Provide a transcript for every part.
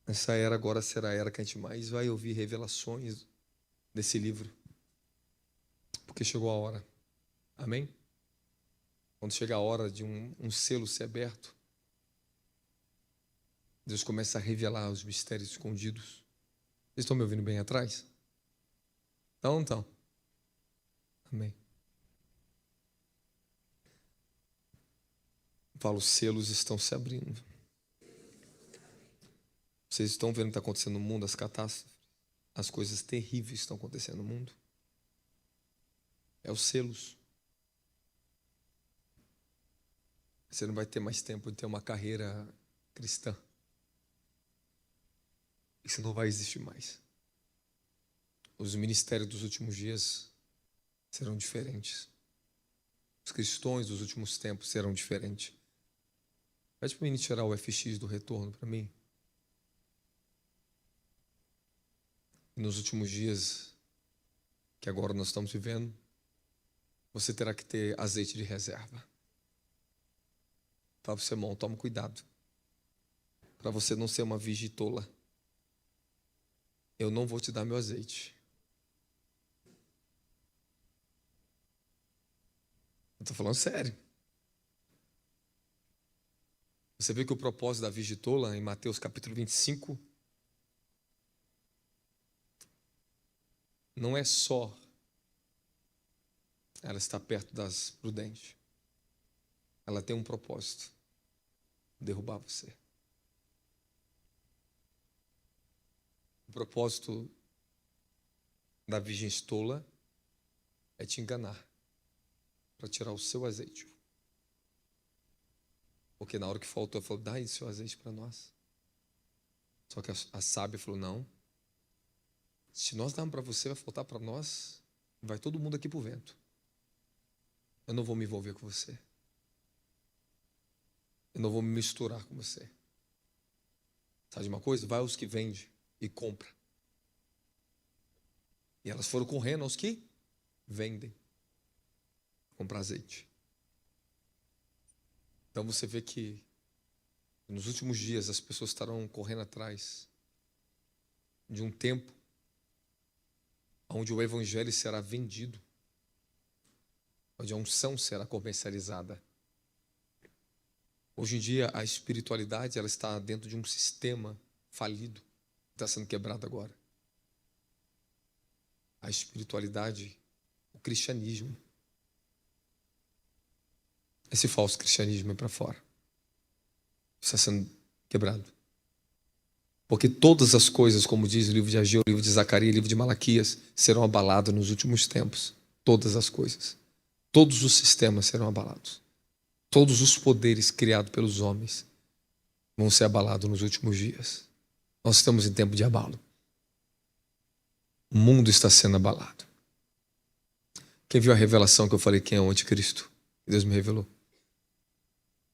Essa era agora será a era que a gente mais vai ouvir revelações desse livro. Porque chegou a hora. Amém? Quando chega a hora de um selo ser aberto, Deus começa a revelar os mistérios escondidos. Vocês estão me ouvindo bem atrás? Então. Amém. Falo, os selos estão se abrindo. Vocês estão vendo o que está acontecendo no mundo, as catástrofes, as coisas terríveis que estão acontecendo no mundo. É os selos. Você não vai ter mais tempo de ter uma carreira cristã. Isso não vai existir mais. Os ministérios dos últimos dias serão diferentes. Os cristãos dos últimos tempos serão diferentes. Pede para o menino tirar o FX do retorno para mim. E nos últimos dias que agora nós estamos vivendo, você terá que ter azeite de reserva. Fala para o seu irmão, toma cuidado. Para você não ser uma virgem tola. Eu não vou te dar meu azeite. Eu estou falando sério. Você vê que o propósito da virgem tola, em Mateus capítulo 25, não é só ela estar perto das prudentes. Ela tem um propósito: derrubar você. O propósito da virgem tola é te enganar, para tirar o seu azeite. Porque na hora que faltou, ela falou, dá esse seu azeite para nós. Só que a sábia falou, não. Se nós darmos para você, vai faltar para nós, vai todo mundo aqui para o vento. Eu não vou me envolver com você. Eu não vou me misturar com você. Sabe de uma coisa? Vai aos que vendem e compra. E elas foram correndo aos que vendem. Comprar azeite. Então você vê que nos últimos dias as pessoas estarão correndo atrás de um tempo onde o evangelho será vendido, onde a unção será comercializada. Hoje em dia a espiritualidade ela está dentro de um sistema falido, que está sendo quebrado agora. A espiritualidade, o cristianismo, esse falso cristianismo é para fora. Está sendo quebrado. Porque todas as coisas, como diz o livro de Ageu, o livro de Zacarias, o livro de Malaquias, serão abaladas nos últimos tempos. Todas as coisas. Todos os sistemas serão abalados. Todos os poderes criados pelos homens vão ser abalados nos últimos dias. Nós estamos em tempo de abalo. O mundo está sendo abalado. Quem viu a revelação que eu falei quem é o anticristo? Deus me revelou.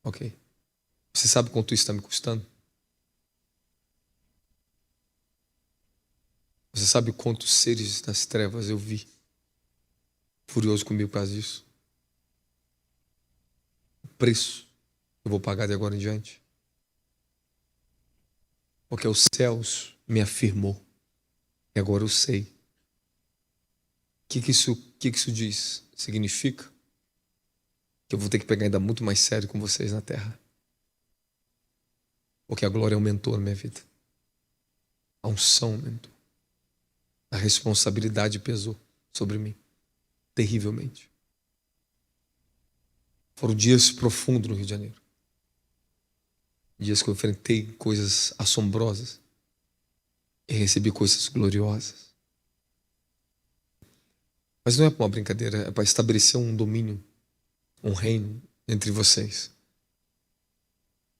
Ok. Você sabe quanto isso está me custando? Você sabe quantos seres das trevas eu vi furioso comigo por causa disso? O preço que eu vou pagar de agora em diante. Porque os céus me afirmou. E agora eu sei. O que isso diz? Significa que eu vou ter que pegar ainda muito mais sério com vocês na terra. Porque a glória aumentou na minha vida. A unção aumentou. A responsabilidade pesou sobre mim. Terrivelmente. Foram dias profundos no Rio de Janeiro. Dias que eu enfrentei coisas assombrosas. E recebi coisas gloriosas. Mas não é para uma brincadeira, é para estabelecer um domínio, um reino entre vocês.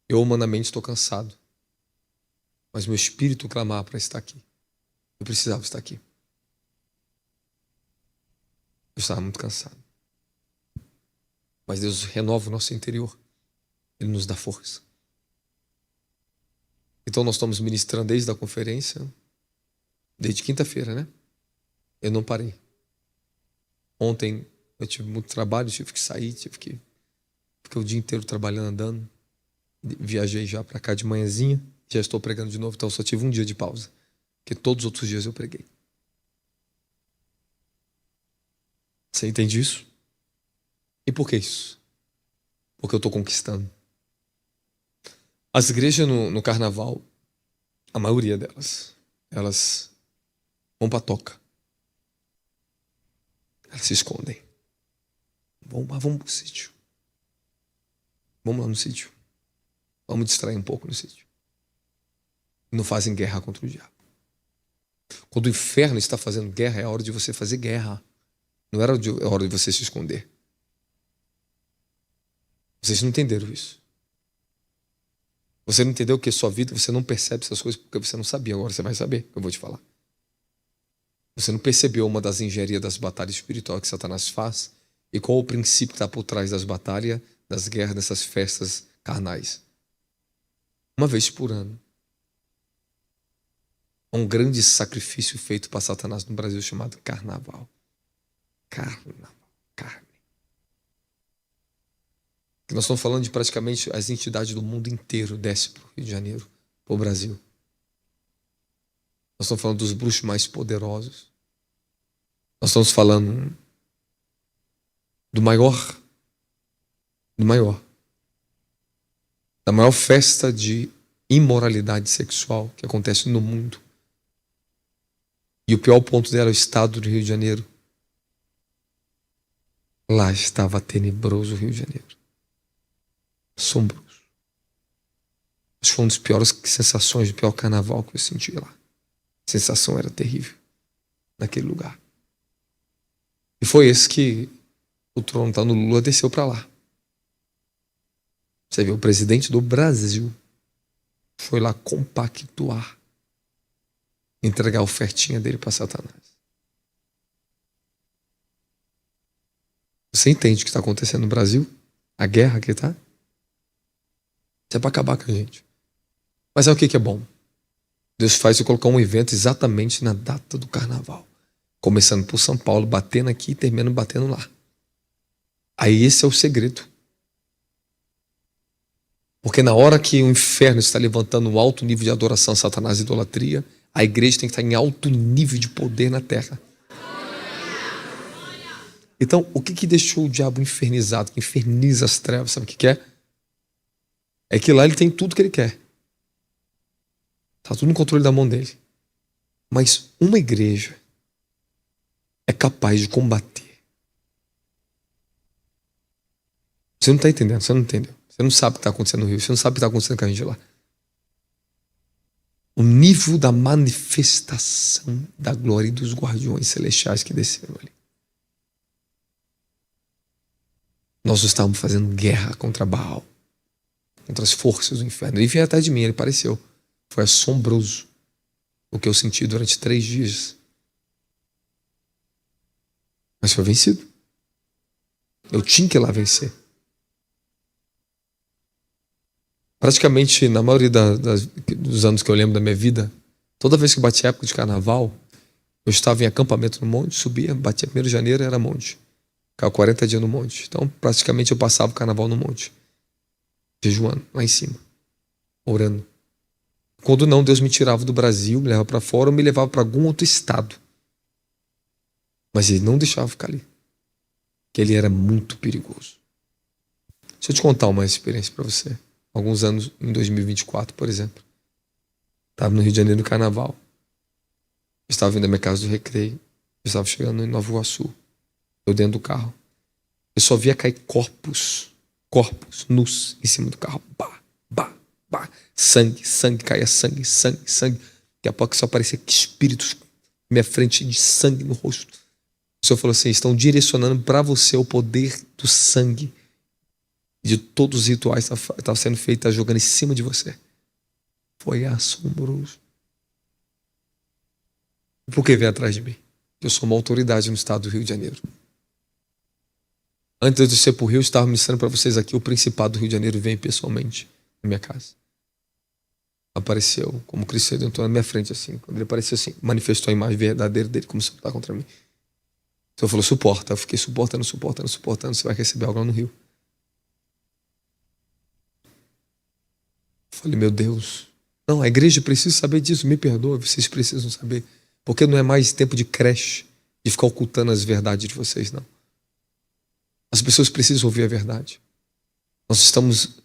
Eu humanamente estou cansado. Mas meu espírito clamava para estar aqui. Eu precisava estar aqui. Eu estava muito cansado. Mas Deus renova o nosso interior. Ele nos dá força. Então nós estamos ministrando desde a conferência, desde quinta-feira, né? Eu não parei. Ontem eu tive muito trabalho, tive que sair, fiquei o dia inteiro trabalhando, andando. Viajei já para cá de manhãzinha, Já estou pregando de novo, então eu só tive um dia de pausa. Porque todos os outros dias eu preguei. Você entende isso? E por que isso? Porque eu estou conquistando. As igrejas no carnaval, a maioria delas, elas vão pra toca. Elas se escondem. Vamos pro sítio. Vamos lá no sítio. Vamos distrair um pouco no sítio. Não fazem guerra contra o diabo. Quando o inferno está fazendo guerra, é a hora de você fazer guerra. Não era a hora de você se esconder. Vocês não entenderam isso. Você não entendeu que a sua vida, você não percebe essas coisas porque você não sabia. Agora você vai saber, eu vou te falar. Você não percebeu uma das engenharias das batalhas espirituais que Satanás faz? E qual o princípio que está por trás das batalhas, das guerras, dessas festas carnais? Uma vez por ano. Um grande sacrifício feito para Satanás no Brasil chamado carnaval. Carnaval. Carne. Que nós estamos falando de praticamente as entidades do mundo inteiro descem para o Rio de Janeiro, para o Brasil. Nós estamos falando dos bruxos mais poderosos. Nós estamos falando da maior festa de imoralidade sexual que acontece no mundo. E o pior ponto dela é o estado do Rio de Janeiro. Lá estava tenebroso o Rio de Janeiro. Assombroso. Acho que foi uma das piores sensações, do pior carnaval que eu senti lá. A sensação era terrível naquele lugar. E foi esse que o trono tá no Lula desceu para lá. Você viu, o presidente do Brasil foi lá compactuar, entregar a ofertinha dele para Satanás. Você entende o que está acontecendo no Brasil? A guerra que tá? Isso é para acabar com a gente. Mas é o que é bom? Deus faz eu colocar um evento exatamente na data do carnaval. Começando por São Paulo, batendo aqui e terminando batendo lá. Aí esse é o segredo. Porque na hora que o inferno está levantando um alto nível de adoração a Satanás e idolatria, a igreja tem que estar em alto nível de poder na terra. Então, o que deixou o diabo infernizado, que inferniza as trevas, sabe o que é? É que lá ele tem tudo que ele quer. Está tudo no controle da mão dele. Mas uma igreja é capaz de combater. Você não está entendendo, você não entendeu. Você não sabe o que está acontecendo no Rio, você não sabe o que está acontecendo com a gente lá. O nível da manifestação da glória e dos guardiões celestiais que desceram ali. Nós estávamos fazendo guerra contra Baal, contra as forças do inferno. Ele veio atrás de mim, ele apareceu. Foi assombroso o que eu senti durante 3 dias. Mas foi vencido. Eu tinha que ir lá vencer. Praticamente, na maioria dos anos que eu lembro da minha vida, toda vez que batia época de carnaval, eu estava em acampamento no monte, subia, batia 1º de janeiro, era monte. Ficava 40 dias no monte. Então, praticamente, eu passava o carnaval no monte. Jejuando, lá em cima. Orando. Quando não, Deus me tirava do Brasil, me levava para fora ou me levava para algum outro estado. Mas ele não deixava ficar ali. Porque ele era muito perigoso. Deixa eu te contar uma experiência para você. Alguns anos, em 2024, por exemplo. Estava no Rio de Janeiro no carnaval. Eu estava vindo da minha casa do Recreio. Eu estava chegando em Nova Iguaçu. Eu dentro do carro. Eu só via cair corpos nus em cima do carro. Bah, bah, bah. Sangue, caía sangue. Daqui a pouco só aparecia espíritos na minha frente de sangue no rosto. O Senhor falou assim: estão direcionando para você o poder do sangue. De todos os rituais que estavam sendo feitos, tá jogando em cima de você. Foi assombroso. Por que veio atrás de mim? Eu sou uma autoridade no estado do Rio de Janeiro. Antes de ser para o Rio, eu estava ministrando para vocês aqui, o principado do Rio de Janeiro veio pessoalmente na minha casa. Apareceu como Cristo Redentor na minha frente, assim. Quando ele apareceu assim, manifestou a imagem verdadeira dele, começou a lutar contra mim. Então falou: suporta. Eu fiquei suportando. Você vai receber algo lá no Rio. Eu falei: meu Deus. Não, a igreja precisa saber disso, me perdoe, vocês precisam saber. Porque não é mais tempo de creche, de ficar ocultando as verdades de vocês, não. As pessoas precisam ouvir a verdade. Nós estamos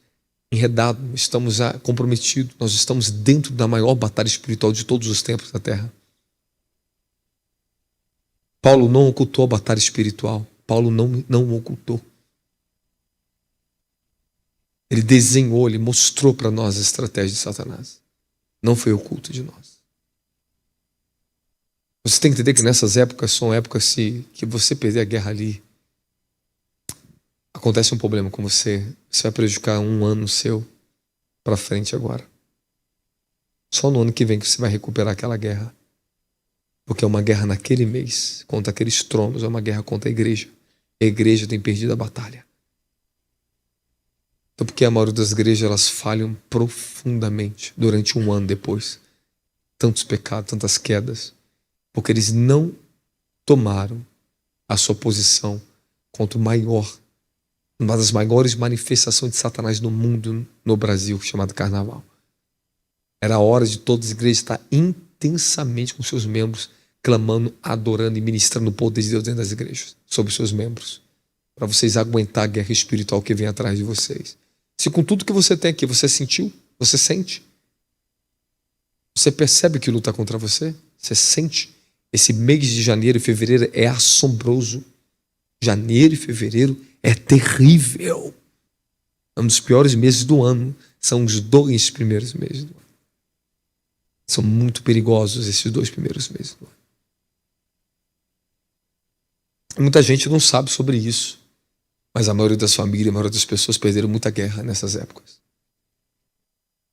enredados, estamos comprometidos, nós estamos dentro da maior batalha espiritual de todos os tempos da terra. Paulo não ocultou a batalha espiritual. Paulo não ocultou. Ele desenhou, ele mostrou para nós a estratégia de Satanás. Não foi oculto de nós. Você tem que entender que nessas épocas são épocas que você perder a guerra ali, acontece um problema com você. Você vai prejudicar um ano seu para frente agora. Só no ano que vem que você vai recuperar aquela guerra. Porque é uma guerra naquele mês contra aqueles tronos, é uma guerra contra a igreja. A igreja tem perdido a batalha. Então, porque a maioria das igrejas elas falham profundamente durante um ano depois. Tantos pecados, tantas quedas. Porque eles não tomaram a sua posição contra o maior, uma das maiores manifestações de Satanás no mundo, no Brasil, chamado Carnaval. Era a hora de todas as igrejas estar intensamente com seus membros, clamando, adorando e ministrando o poder de Deus dentro das igrejas, sobre os seus membros, para vocês aguentar a guerra espiritual que vem atrás de vocês. Se com tudo que você tem aqui, você sentiu, você sente, você percebe que luta contra você, você sente. Esse mês de janeiro e fevereiro é assombroso. Janeiro e fevereiro é terrível. É um dos piores meses do ano. São os 2 primeiros meses do ano. São muito perigosos esses 2 primeiros meses do ano. Muita gente não sabe sobre isso. Mas a maioria das famílias, a maioria das pessoas perderam muita guerra nessas épocas.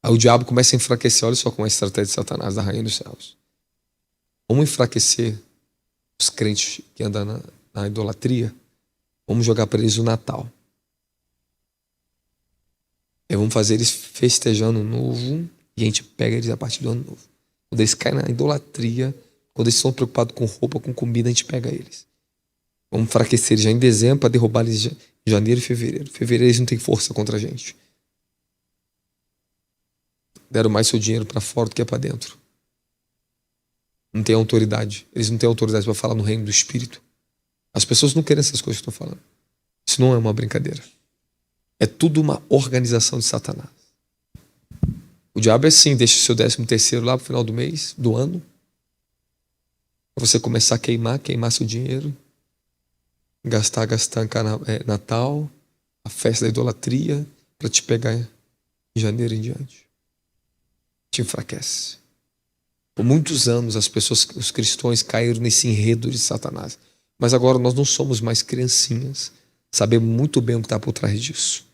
Aí o diabo começa a enfraquecer. Olha só como é a estratégia de Satanás, da rainha dos céus. Vamos enfraquecer os crentes que andam na idolatria. Vamos jogar para eles o Natal. E vamos fazer eles festejando o novo. E a gente pega eles a partir do ano novo. Quando eles caem na idolatria, quando eles estão preocupados com roupa, com comida, a gente pega eles. Vamos enfraquecer eles já em dezembro para derrubar eles em janeiro e fevereiro. Fevereiro eles não têm força contra a gente. Deram mais seu dinheiro para fora do que para dentro. Não tem autoridade. Eles não têm autoridade para falar no reino do Espírito. As pessoas não querem essas coisas que eu estou falando. Isso não é uma brincadeira. É tudo uma organização de Satanás. O diabo é assim, deixa o seu 13º lá pro final do mês, do ano, para você começar a queimar seu dinheiro, gastar em Natal, a festa da idolatria, para te pegar em janeiro em diante. Te enfraquece. Por muitos anos as pessoas, os cristãos caíram nesse enredo de Satanás. Mas agora nós não somos mais criancinhas. Sabemos muito bem o que está por trás disso.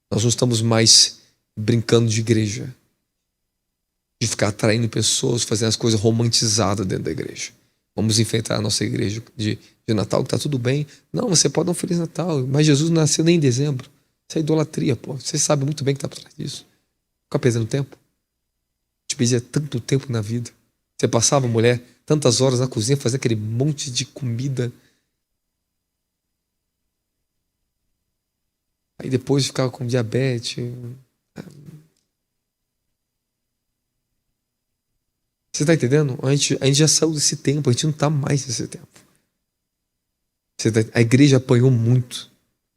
Nós não estamos mais brincando de igreja. De ficar atraindo pessoas, fazendo as coisas romantizadas dentro da igreja. Vamos enfrentar a nossa igreja de Natal, que está tudo bem. Não, você pode dar um Feliz Natal, mas Jesus não nasceu nem em dezembro. Isso é idolatria, pô. Você sabe muito bem o que está por trás disso. Fica perdendo tempo. Te perdia tanto tempo na vida. Você passava, mulher, tantas horas na cozinha fazendo aquele monte de comida. Aí depois ficava com diabetes. Você está entendendo? A gente já saiu desse tempo, a gente não está mais nesse tempo. A igreja apanhou muito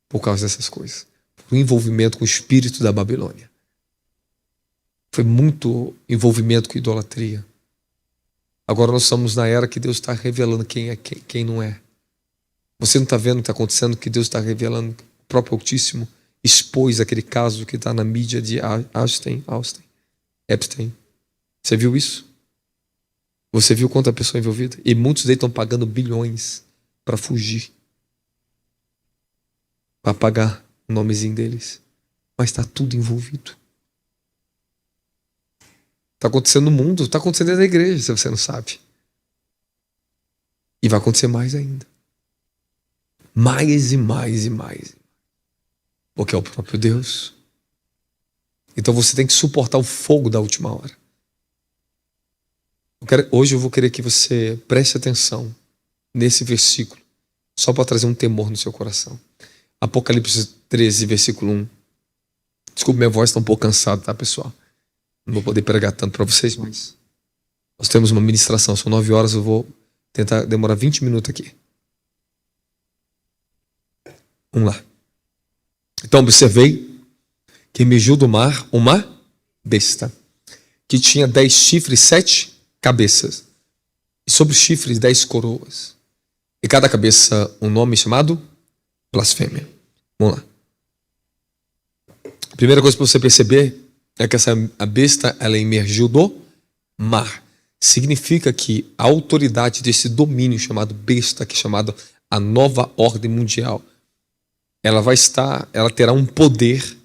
por causa dessas coisas. Por envolvimento com o espírito da Babilônia. Foi muito envolvimento com idolatria. Agora nós estamos na era que Deus está revelando quem é quem não é. Você não está vendo o que está acontecendo, que Deus está revelando. O próprio Altíssimo expôs aquele caso que está na mídia de Epstein. Você viu isso? Você viu quanta pessoa envolvida? E muitos deles estão pagando bilhões para fugir. Para apagar o nomezinho deles. Mas está tudo envolvido. Está acontecendo no mundo, está acontecendo dentro da igreja, se você não sabe. E vai acontecer mais ainda. Mais e mais e mais. Porque é o próprio Deus. Então você tem que suportar o fogo da última hora. Hoje eu vou querer que você preste atenção nesse versículo, só para trazer um temor no seu coração. Apocalipse 13, versículo 1. Desculpa, minha voz está um pouco cansada, tá, pessoal? Não vou poder pregar tanto para vocês, mas nós temos uma ministração, são 9 horas, eu vou tentar demorar 20 minutos aqui. Vamos lá. Então observei que emergiu do mar uma besta, que tinha 10 chifres, 7 cabeças, e sobre os chifres 10 coroas, e cada cabeça um nome chamado blasfêmia. Vamos lá. A primeira coisa para você perceber é que a besta, ela emergiu do mar. Significa que a autoridade desse domínio chamado besta, que é chamado a nova ordem mundial, ela terá um poder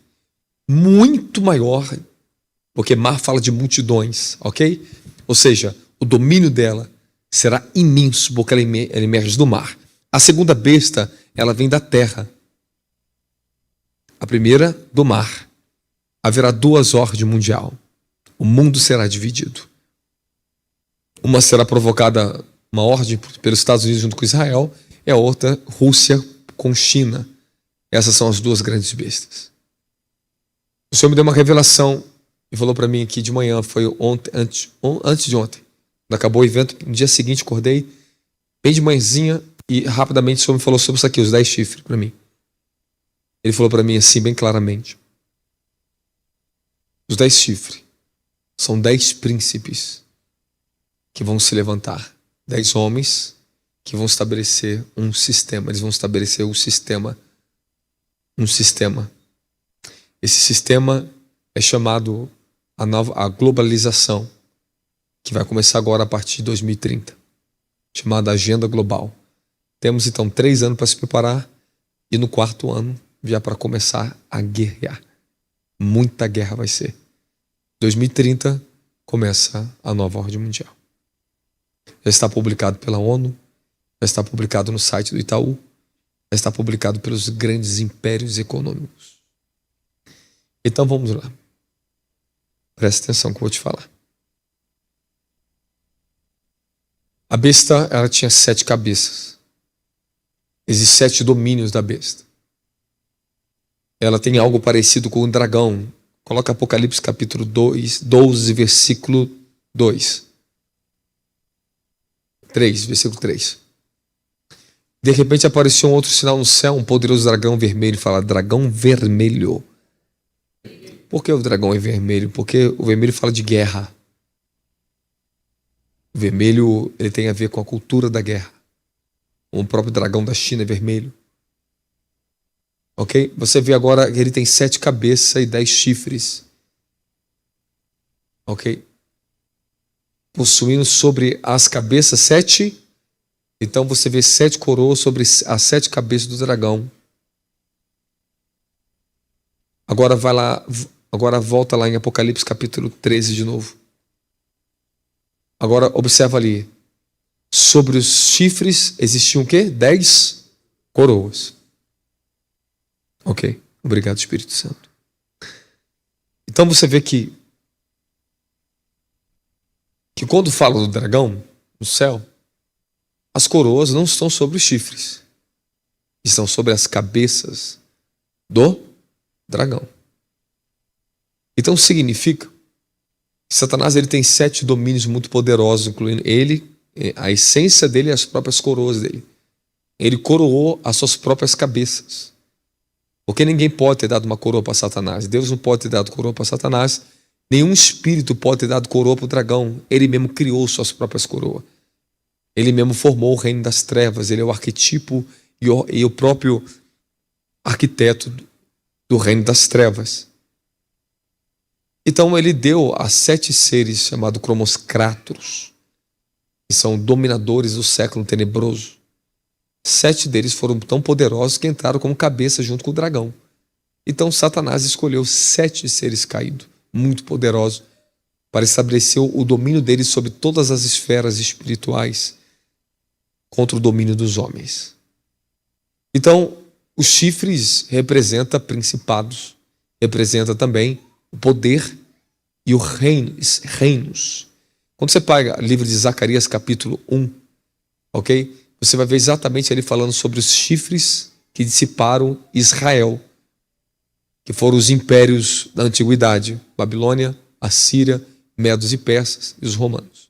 muito maior, porque mar fala de multidões, ok? Ou seja, o domínio dela será imenso, porque ela emerge do mar. A segunda besta, ela vem da terra. A primeira, do mar. Haverá 2 ordens mundiais. O mundo será dividido. Uma será provocada, uma ordem pelos Estados Unidos junto com Israel, e a outra, Rússia com China. Essas são as 2 grandes bestas. O Senhor me deu uma revelação e falou para mim aqui de manhã, foi antes de ontem. Quando acabou o evento, no dia seguinte acordei, bem de manhãzinha, e rapidamente o Senhor me falou sobre isso aqui, os 10 chifres para mim. Ele falou para mim assim, bem claramente. Os 10 chifres são 10 príncipes que vão se levantar. 10 homens que vão estabelecer um sistema. Eles vão estabelecer um sistema. Esse sistema é chamado a globalização, que vai começar agora a partir de 2030, chamada Agenda Global. Temos então 3 anos para se preparar e no 4º ano já para começar a guerrear. Muita guerra vai ser. 2030 começa a nova ordem mundial. Já está publicado pela ONU, já está publicado no site do Itaú, já está publicado pelos grandes impérios econômicos. Então vamos lá. Presta atenção que eu vou te falar. A besta, ela tinha 7 cabeças. Existem 7 domínios da besta. Ela tem algo parecido com o dragão. Coloca Apocalipse capítulo 12, versículo 3, versículo 3. De repente apareceu um outro sinal no céu, um poderoso dragão vermelho. Fala, dragão vermelho. Por que o dragão é vermelho? Porque o vermelho fala de guerra. O vermelho, ele tem a ver com a cultura da guerra. O próprio dragão da China é vermelho. Ok? Você vê agora que ele tem 7 cabeças e 10 chifres. Ok? Possuindo sobre as cabeças 7. Então você vê 7 coroas sobre as 7 cabeças do dragão. Agora vai lá, agora volta lá em Apocalipse capítulo 13 de novo. Agora observa ali. Sobre os chifres existiam o quê? 10 coroas. Ok, obrigado Espírito Santo. Então você vê que quando fala do dragão no céu, as coroas não estão sobre os chifres, estão sobre as cabeças do dragão. Então significa que Satanás ele tem 7 domínios muito poderosos, incluindo ele, a essência dele e as próprias coroas dele. Ele coroou as suas próprias cabeças. Porque ninguém pode ter dado uma coroa para Satanás. Deus não pode ter dado coroa para Satanás. Nenhum espírito pode ter dado coroa para o dragão. Ele mesmo criou suas próprias coroas. Ele mesmo formou o reino das trevas. Ele é o arquetipo e o próprio arquiteto do reino das trevas. Então ele deu a 7 seres chamados cromoscrátoros, que são dominadores do século tenebroso. 7 deles foram tão poderosos que entraram como cabeça junto com o dragão. Então Satanás escolheu 7 seres caídos, muito poderosos, para estabelecer o domínio deles sobre todas as esferas espirituais contra o domínio dos homens. Então, os chifres representam principados, representa também o poder e os reinos. Quando você pega o livro de Zacarias capítulo 1, ok? Você vai ver exatamente ele falando sobre os chifres que dissiparam Israel, que foram os impérios da antiguidade, Babilônia, a Síria, Medos e Persas e os romanos.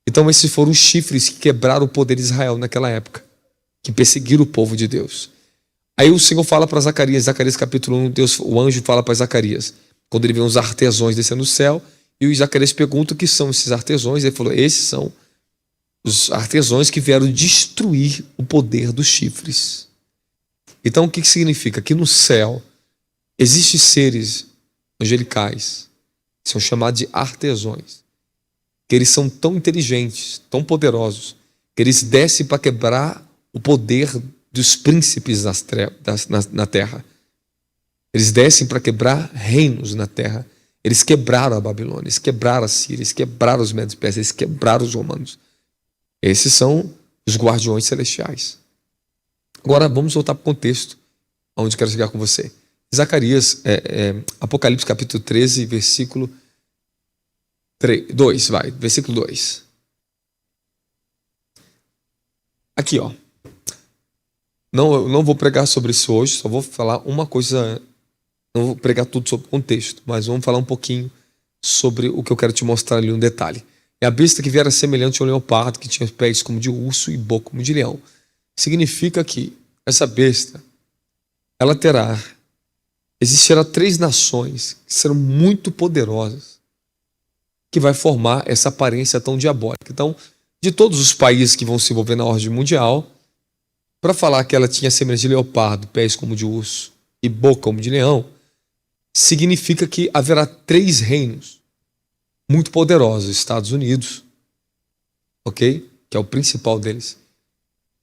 Então esses foram os chifres que quebraram o poder de Israel naquela época, que perseguiram o povo de Deus. Aí o Senhor fala para Zacarias, Zacarias capítulo 1, o anjo fala para Zacarias, quando ele vê os artesãos descendo do céu, e o Zacarias pergunta o que são esses artesãos, ele falou, esses são os artesãos que vieram destruir o poder dos chifres. Então o que significa? Que no céu existem seres angelicais, que são chamados de artesãos, que eles são tão inteligentes, tão poderosos, que eles descem para quebrar o poder dos príncipes na terra. Eles descem para quebrar reinos na terra. Eles quebraram a Babilônia, eles quebraram a Síria, eles quebraram os Medos e Persas, eles quebraram os romanos. Esses são os guardiões celestiais. Agora vamos voltar para o contexto, onde eu quero chegar com você. Zacarias, Apocalipse capítulo 13, versículo 2, versículo 2. Aqui, ó. Eu não vou pregar sobre isso hoje, só vou falar uma coisa, não vou pregar tudo sobre o contexto, mas vamos falar um pouquinho sobre o que eu quero te mostrar ali, um detalhe. É a besta que viera semelhante ao leopardo, que tinha pés como de urso e boca como de leão. Significa que essa besta, ela existirá 3 nações que serão muito poderosas, que vai formar essa aparência tão diabólica. Então, de todos os países que vão se envolver na ordem mundial, para falar que ela tinha semelhança de leopardo, pés como de urso e boca como de leão, significa que haverá 3 reinos muito poderosos. Estados Unidos, ok? Que é o principal deles.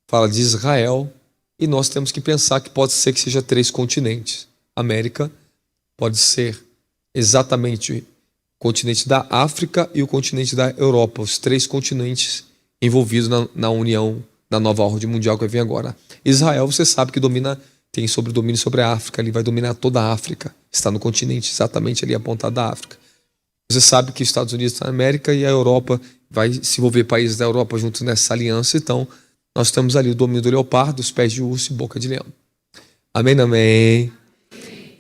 Fala de Israel, e nós temos que pensar que pode ser que seja 3 continentes. América pode ser exatamente o continente da África e o continente da Europa, os 3 continentes envolvidos na união da nova ordem mundial que vai vir agora. Israel, você sabe que tem domínio sobre a África, ele vai dominar toda a África, está no continente exatamente ali apontado da África. Você sabe que os Estados Unidos está na América e a Europa vai se envolver países da Europa juntos nessa aliança, então nós temos ali o domínio do leopardo, os pés de urso e boca de leão. Amém, amém.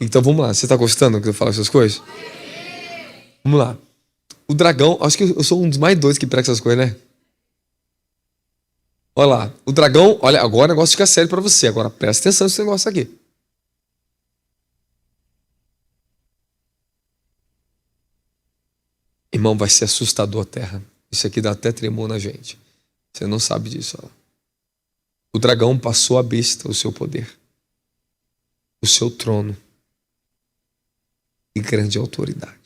Então vamos lá, você está gostando que eu falo essas coisas? Vamos lá. O dragão, acho que eu sou um dos mais doidos que prega essas coisas, né? Olha lá, o dragão, olha, agora o negócio fica sério para você, agora presta atenção nesse negócio aqui. Irmão, vai ser assustador a terra. Isso aqui dá até tremor na gente. Você não sabe disso, ó. O dragão passou à besta o seu poder, o seu trono e grande autoridade.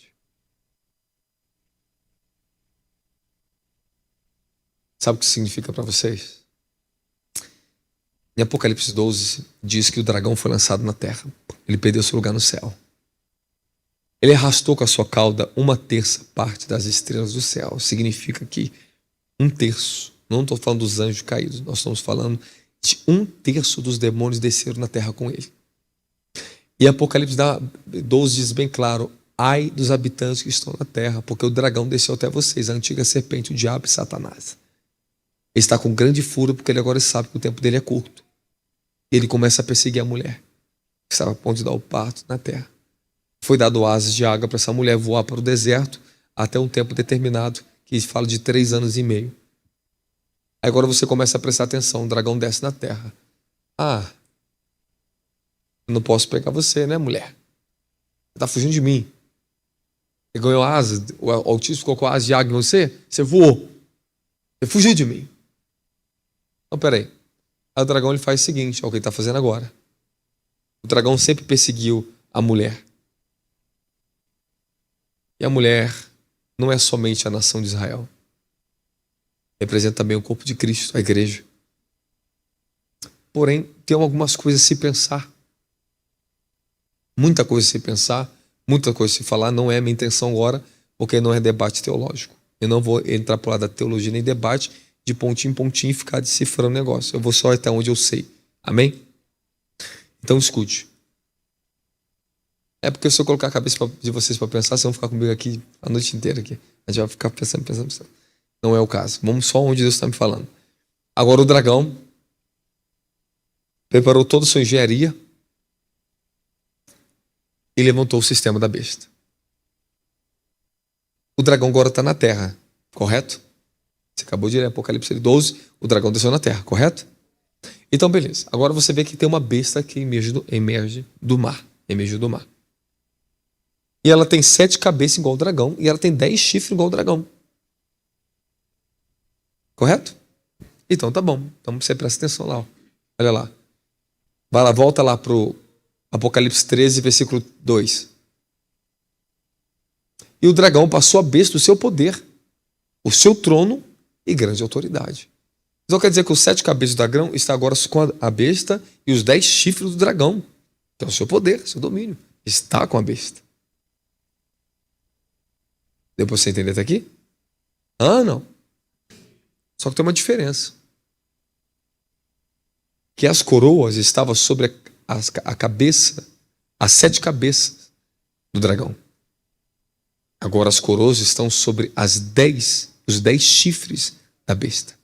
Sabe o que significa para vocês? Em Apocalipse 12 diz que o dragão foi lançado na terra. Ele perdeu seu lugar no céu. Ele arrastou com a sua cauda 1/3 parte das estrelas do céu. Significa que 1/3, não estou falando dos anjos caídos, nós estamos falando de 1/3 dos demônios desceram na terra com ele. E Apocalipse 12 diz bem claro, ai dos habitantes que estão na terra, porque o dragão desceu até vocês, a antiga serpente, o diabo e Satanás. Ele está com grande fúria porque ele agora sabe que o tempo dele é curto. Ele começa a perseguir a mulher, que estava a ponto de dar o parto na terra. Foi dado asas de águia para essa mulher voar para o deserto até um tempo determinado, que fala de 3 anos e meio. Agora você começa a prestar atenção, o dragão desce na terra. Ah, eu não posso pegar você, né, mulher? Você está fugindo de mim. Você ganhou asas, o Altíssimo colocou asas de águia em você, você voou. Você fugiu de mim. Então, peraí. Aí o dragão ele faz o seguinte, é o que ele está fazendo agora. O dragão sempre perseguiu a mulher. E a mulher não é somente a nação de Israel. Representa também o corpo de Cristo, a igreja. Porém, tem algumas coisas a se pensar. Muita coisa a se pensar, muita coisa a se falar. Não é a minha intenção agora, porque não é debate teológico. Eu não vou entrar para o lado da teologia nem debate, de pontinho em pontinho e ficar decifrando o negócio. Eu vou só até onde eu sei. Amém? Então escute. É porque se eu colocar a cabeça de vocês para pensar, vocês vão ficar comigo aqui a noite inteira. Aqui. A gente vai ficar pensando. Não é o caso. Vamos só onde Deus está me falando. Agora o dragão preparou toda a sua engenharia e levantou o sistema da besta. O dragão agora está na terra, correto? Você acabou de ler Apocalipse 12, o dragão desceu na terra, correto? Então, beleza. Agora você vê que tem uma besta que emerge do mar. Emergiu do mar. E ela tem 7 cabeças igual ao dragão, e ela tem 10 chifres igual ao dragão. Correto? Então tá bom. Então você presta atenção lá. Ó. Olha lá. Vai lá, volta lá pro Apocalipse 13, versículo 2. E o dragão passou a besta o seu poder, o seu trono e grande autoridade. Então quer dizer que os 7 cabeças do dragão está agora com a besta e os 10 chifres do dragão. Que é o seu poder, seu domínio. Está com a besta. Deu para você entender até aqui? Ah, não. Só que tem uma diferença. Que as coroas estavam sobre a cabeça, as 7 cabeças do dragão. Agora as coroas estão sobre os 10 chifres da besta.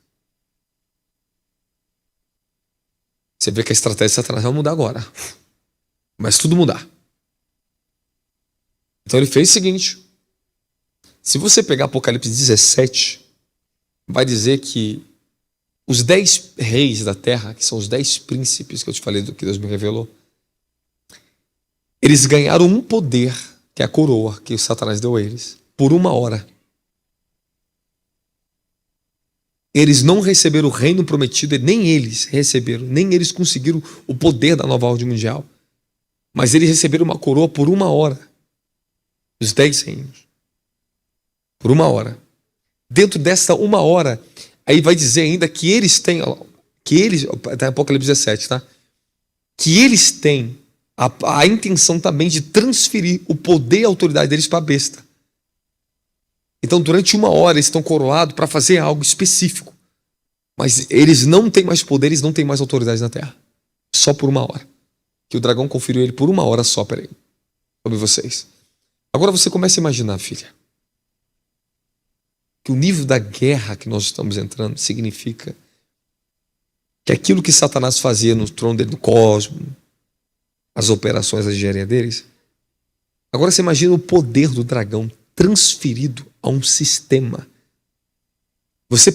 Você vê que a estratégia de Satanás vai mudar agora. Mas tudo mudar. Então ele fez o seguinte. Se você pegar Apocalipse 17, vai dizer que os 10 reis da terra, que são os 10 príncipes que eu te falei do que Deus me revelou, eles ganharam um poder, que é a coroa que o Satanás deu a eles, por 1 hora. Eles não receberam o reino prometido, nem eles receberam, nem eles conseguiram o poder da nova ordem mundial. Mas eles receberam uma coroa por 1 hora. Os 10 reinos. Por 1 hora. Dentro dessa 1 hora, aí vai dizer ainda que eles têm, tá em Apocalipse 17, tá? Que eles têm a intenção também de transferir o poder e a autoridade deles para a besta. Então, durante 1 hora, eles estão coroados para fazer algo específico. Mas eles não têm mais poder, eles não têm mais autoridade na terra. Só por 1 hora. Que o dragão conferiu ele por 1 hora só, peraí. Sobre vocês. Agora você começa a imaginar, filha, que o nível da guerra que nós estamos entrando significa que aquilo que Satanás fazia no trono dele do cosmos, as operações, a engenharia deles, agora você imagina o poder do dragão transferido a um sistema. Você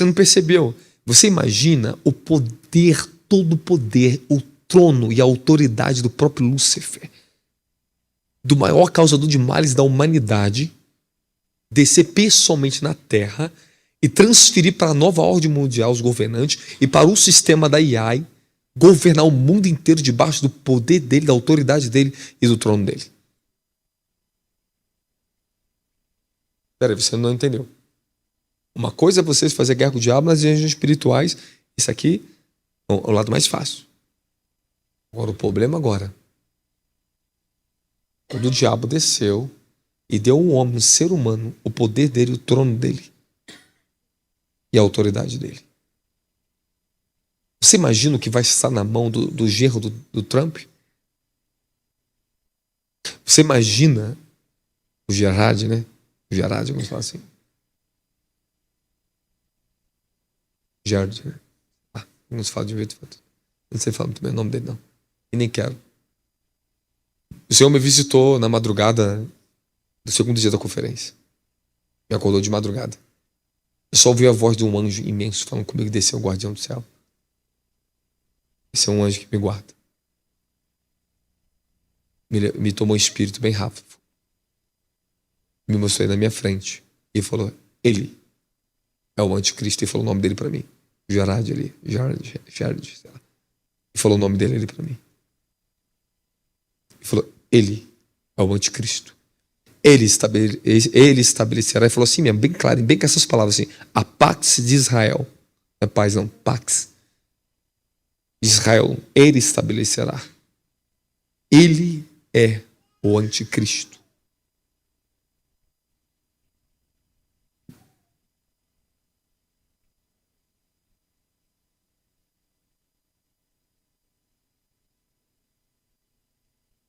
não percebeu? Você imagina o poder, todo o poder, o trono e a autoridade do próprio Lúcifer, do maior causador de males da humanidade, descer pessoalmente na Terra e transferir para a nova ordem mundial os governantes e para o sistema da AI governar o mundo inteiro debaixo do poder dele, da autoridade dele e do trono dele. Peraí, você não entendeu. Uma coisa é vocês fazer guerra com o diabo nas regiões espirituais. Isso aqui é o lado mais fácil. Agora o problema agora. Quando o diabo desceu e deu ao homem, um ser humano, o poder dele, o trono dele e a autoridade dele. Você imagina o que vai estar na mão do genro do Trump? Você imagina o Gerard, né? O Gerard, vamos falar assim. Gerard, né? Não se fala de um jeito. Não sei falar muito bem o nome dele, não. E nem quero. O Senhor me visitou na madrugada do segundo dia da conferência. Me acordou de madrugada. Eu só ouvi a voz de um anjo imenso falando comigo, desceu o guardião do céu. Esse é um anjo que me guarda. Me tomou um espírito bem rápido. Me mostrou ele na minha frente. E falou, ele é o anticristo. E falou o nome dele para mim. Gerard ali. Gerard, sei lá. E falou o nome dele ali para mim. E falou, ele é o anticristo. Ele estabelecerá, e falou assim mesmo, bem claro, bem com essas palavras assim, a Pax de Israel. Não é paz não, Pax. Israel, ele estabelecerá. Ele é o anticristo.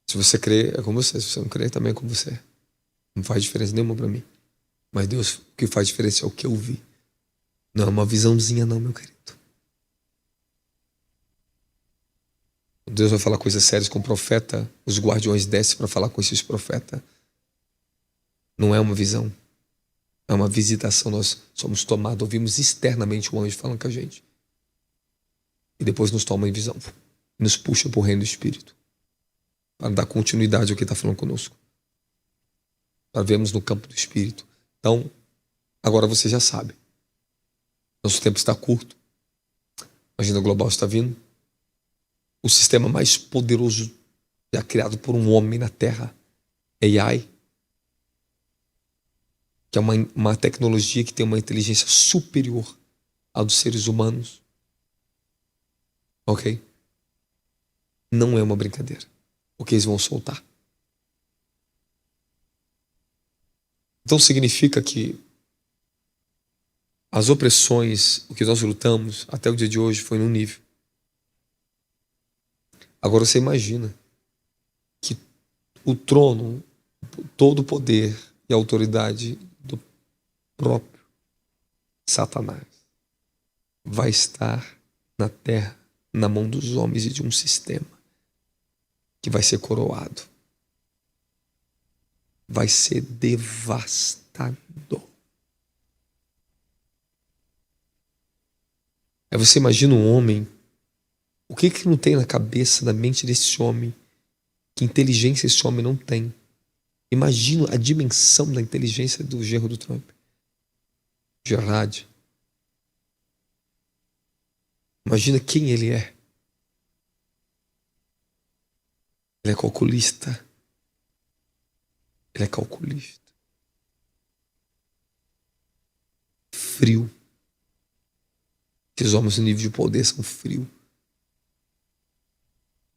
Se você crê, é com você. Se você não crê, também é com você. Não faz diferença nenhuma para mim. Mas Deus, o que faz diferença é o que eu vi. Não é uma visãozinha não, meu querido. Deus vai falar coisas sérias com o profeta. Os guardiões descem para falar com esses profetas. Não é uma visão. É uma visitação, nós somos tomados, ouvimos externamente o anjo falando com a gente. E depois nos toma em visão. Nos puxa para o reino do Espírito. Para dar continuidade ao que está falando conosco. Para vermos no campo do Espírito. Então, agora você já sabe. Nosso tempo está curto. A agenda global está vindo. O sistema mais poderoso já criado por um homem na Terra, AI, que é uma tecnologia que tem uma inteligência superior à dos seres humanos. Ok? Não é uma brincadeira. O que eles vão soltar. Então significa que as opressões, o que nós lutamos até o dia de hoje foi num nível. Agora você imagina que o trono, todo o poder e a autoridade do próprio Satanás vai estar na terra, na mão dos homens e de um sistema que vai ser coroado. Vai ser devastador. Aí você imagina um homem, o que não tem na cabeça, na mente desse homem, que inteligência esse homem não tem. Imagina a dimensão da inteligência do genro do Trump. Gerard. Imagina quem ele é. Ele é calculista. Ele é calculista. Frio. Esses homens no nível de poder são frios.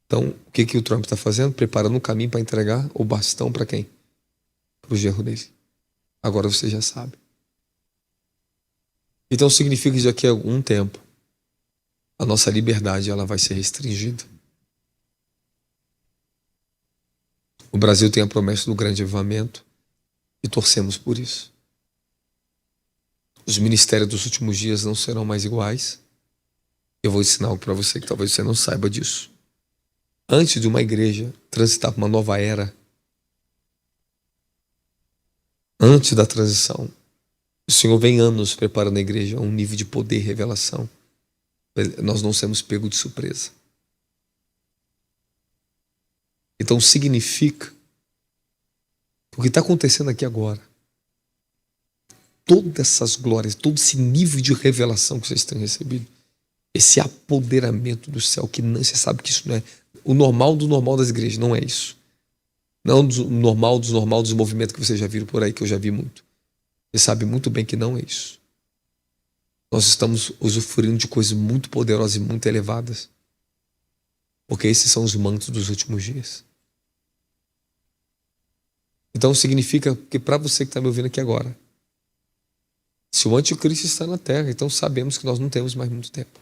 Então, o que o Trump está fazendo? Preparando um caminho para entregar o bastão para quem? Para o genro dele. Agora você já sabe. Então significa que daqui a algum tempo a nossa liberdade ela vai ser restringida. O Brasil tem a promessa do grande avivamento e torcemos por isso. Os ministérios dos últimos dias não serão mais iguais. Eu vou ensinar algo para você que talvez você não saiba disso. Antes de uma igreja transitar para uma nova era, antes da transição, o Senhor vem anos preparando a igreja a um nível de poder e revelação. Nós não sermos pegos de surpresa. Então significa o que está acontecendo aqui agora. Todas essas glórias, todo esse nível de revelação que vocês têm recebido, esse apoderamento do céu, que não, você sabe que isso não é o normal do normal das igrejas, não é isso. Não do normal dos movimentos que vocês já viram por aí, que eu já vi muito. Você sabe muito bem que não é isso. Nós estamos usufruindo de coisas muito poderosas e muito elevadas. Porque esses são os mantos dos últimos dias. Então significa que para você que está me ouvindo aqui agora, se o anticristo está na terra, então sabemos que nós não temos mais muito tempo.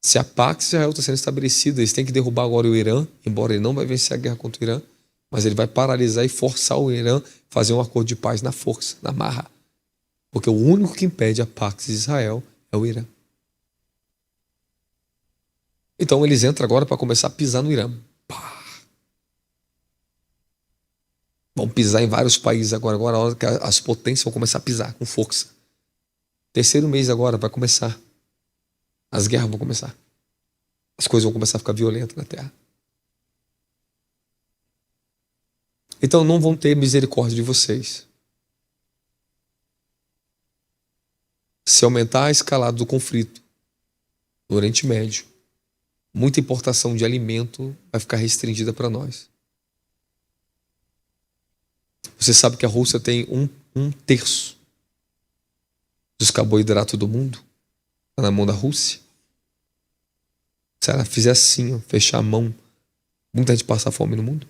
Se a Pax Israel está sendo estabelecida, eles têm que derrubar agora o Irã, embora ele não vai vencer a guerra contra o Irã, mas ele vai paralisar e forçar o Irã a fazer um acordo de paz na força, na marra. Porque o único que impede a Pax Israel é o Irã. Então eles entram agora para começar a pisar no Irã. Pá. Vão pisar em vários países agora a hora que as potências vão começar a pisar com força. Terceiro mês agora vai começar. As guerras vão começar. As coisas vão começar a ficar violentas na terra. Então não vão ter misericórdia de vocês. Se aumentar a escalada do conflito no Oriente Médio, muita importação de alimento vai ficar restringida para nós. Você sabe que a Rússia tem um terço dos carboidratos do mundo? Está na mão da Rússia. Se ela fizer assim, ó, fechar a mão, muita gente passa fome no mundo.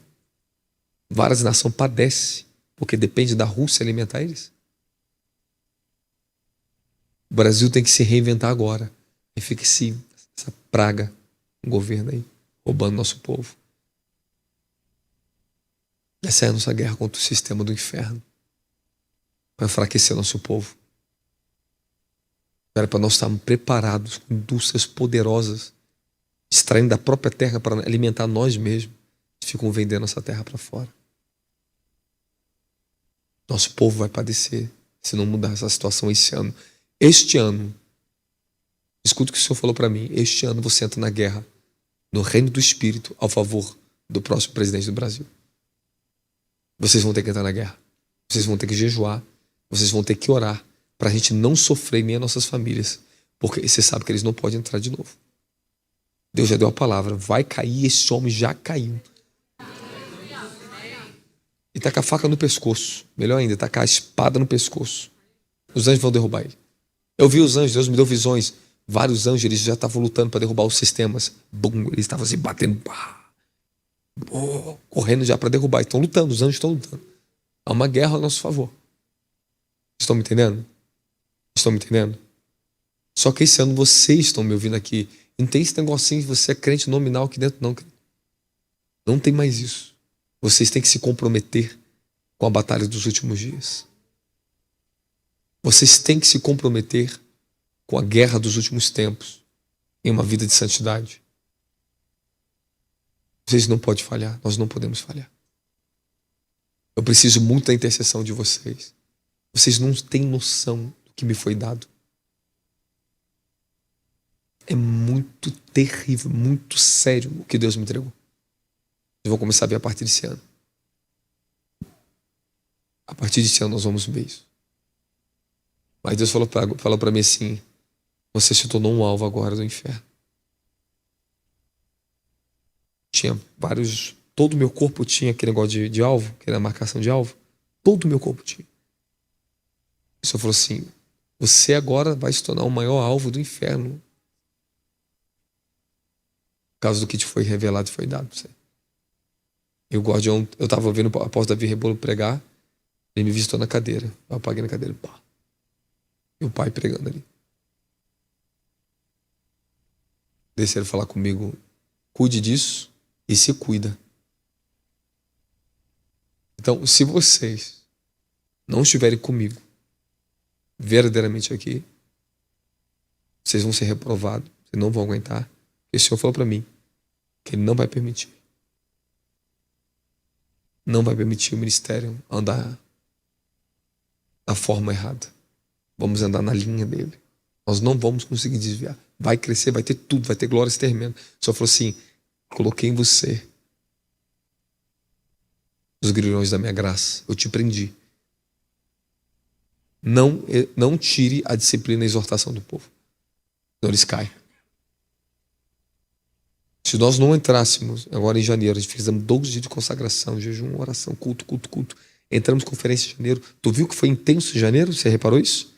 Várias nações padecem, porque depende da Rússia alimentar eles. O Brasil tem que se reinventar agora. E fica essa praga, um governo aí, roubando nosso povo. Essa é a nossa guerra contra o sistema do inferno. Para enfraquecer nosso povo. Era para nós estarmos preparados com indústrias poderosas, extraindo da própria terra para alimentar nós mesmos. Ficam vendendo essa terra para fora. Nosso povo vai padecer se não mudar essa situação esse ano. Este ano, escuta o que o Senhor falou para mim, este ano você entra na guerra, no reino do Espírito, ao favor do próximo presidente do Brasil. Vocês vão ter que entrar na guerra. Vocês vão ter que jejuar. Vocês vão ter que orar para a gente não sofrer nem as nossas famílias. Porque você sabe que eles não podem entrar de novo. Deus já deu a palavra. Vai cair, esse homem já caiu. E tá com a faca no pescoço. Melhor ainda, tá com a espada no pescoço. Os anjos vão derrubar ele. Eu vi os anjos, Deus me deu visões. Vários anjos, eles já estavam lutando para derrubar os sistemas. Bum, eles estavam assim, batendo. Correndo já para derrubar. Estão lutando, os anjos estão lutando. Há uma guerra ao nosso favor. Estão me entendendo? Estão me entendendo? Só que esse ano vocês estão me ouvindo aqui. Não tem esse negocinho de você é crente nominal aqui dentro, não. Não tem mais isso. Vocês têm que se comprometer com a batalha dos últimos dias. Vocês têm que se comprometer com a guerra dos últimos tempos em uma vida de santidade. Vocês não podem falhar, nós não podemos falhar. Eu preciso muito da intercessão de vocês. Vocês não têm noção do que me foi dado. É muito terrível, muito sério o que Deus me entregou. Eu vou começar a ver a partir desse ano. A partir desse ano nós vamos ver isso. Mas Deus falou para mim assim, você se tornou um alvo agora do inferno. Tinha vários... Todo o meu corpo tinha aquele negócio de alvo, aquela marcação de alvo. Todo o meu corpo tinha. O Senhor falou assim, você agora vai se tornar o maior alvo do inferno. Por causa do que te foi revelado e foi dado para você. E o guardião, eu estava vendo o apóstolo Davi Rebolo pregar, ele me visitou na cadeira. Eu apaguei na cadeira. Pá. E o pai pregando ali. Desceram falar comigo, cuide disso e se cuida. Então, se vocês não estiverem comigo verdadeiramente aqui, vocês vão ser reprovados, vocês não vão aguentar. E o Senhor falou para mim que Ele não vai permitir. Não vai permitir o ministério andar da forma errada. Vamos andar na linha dele. Nós não vamos conseguir desviar. Vai crescer, vai ter tudo, vai ter glória e tremendo. O Senhor falou assim, coloquei em você os grilhões da minha graça. Eu te prendi. Não tire a disciplina e a exortação do povo. Senão eles caem. Se nós não entrássemos agora em janeiro, a gente fizemos 12 dias de consagração, jejum, oração, culto. Entramos em conferência em janeiro. Tu viu que foi intenso em janeiro? Você reparou isso?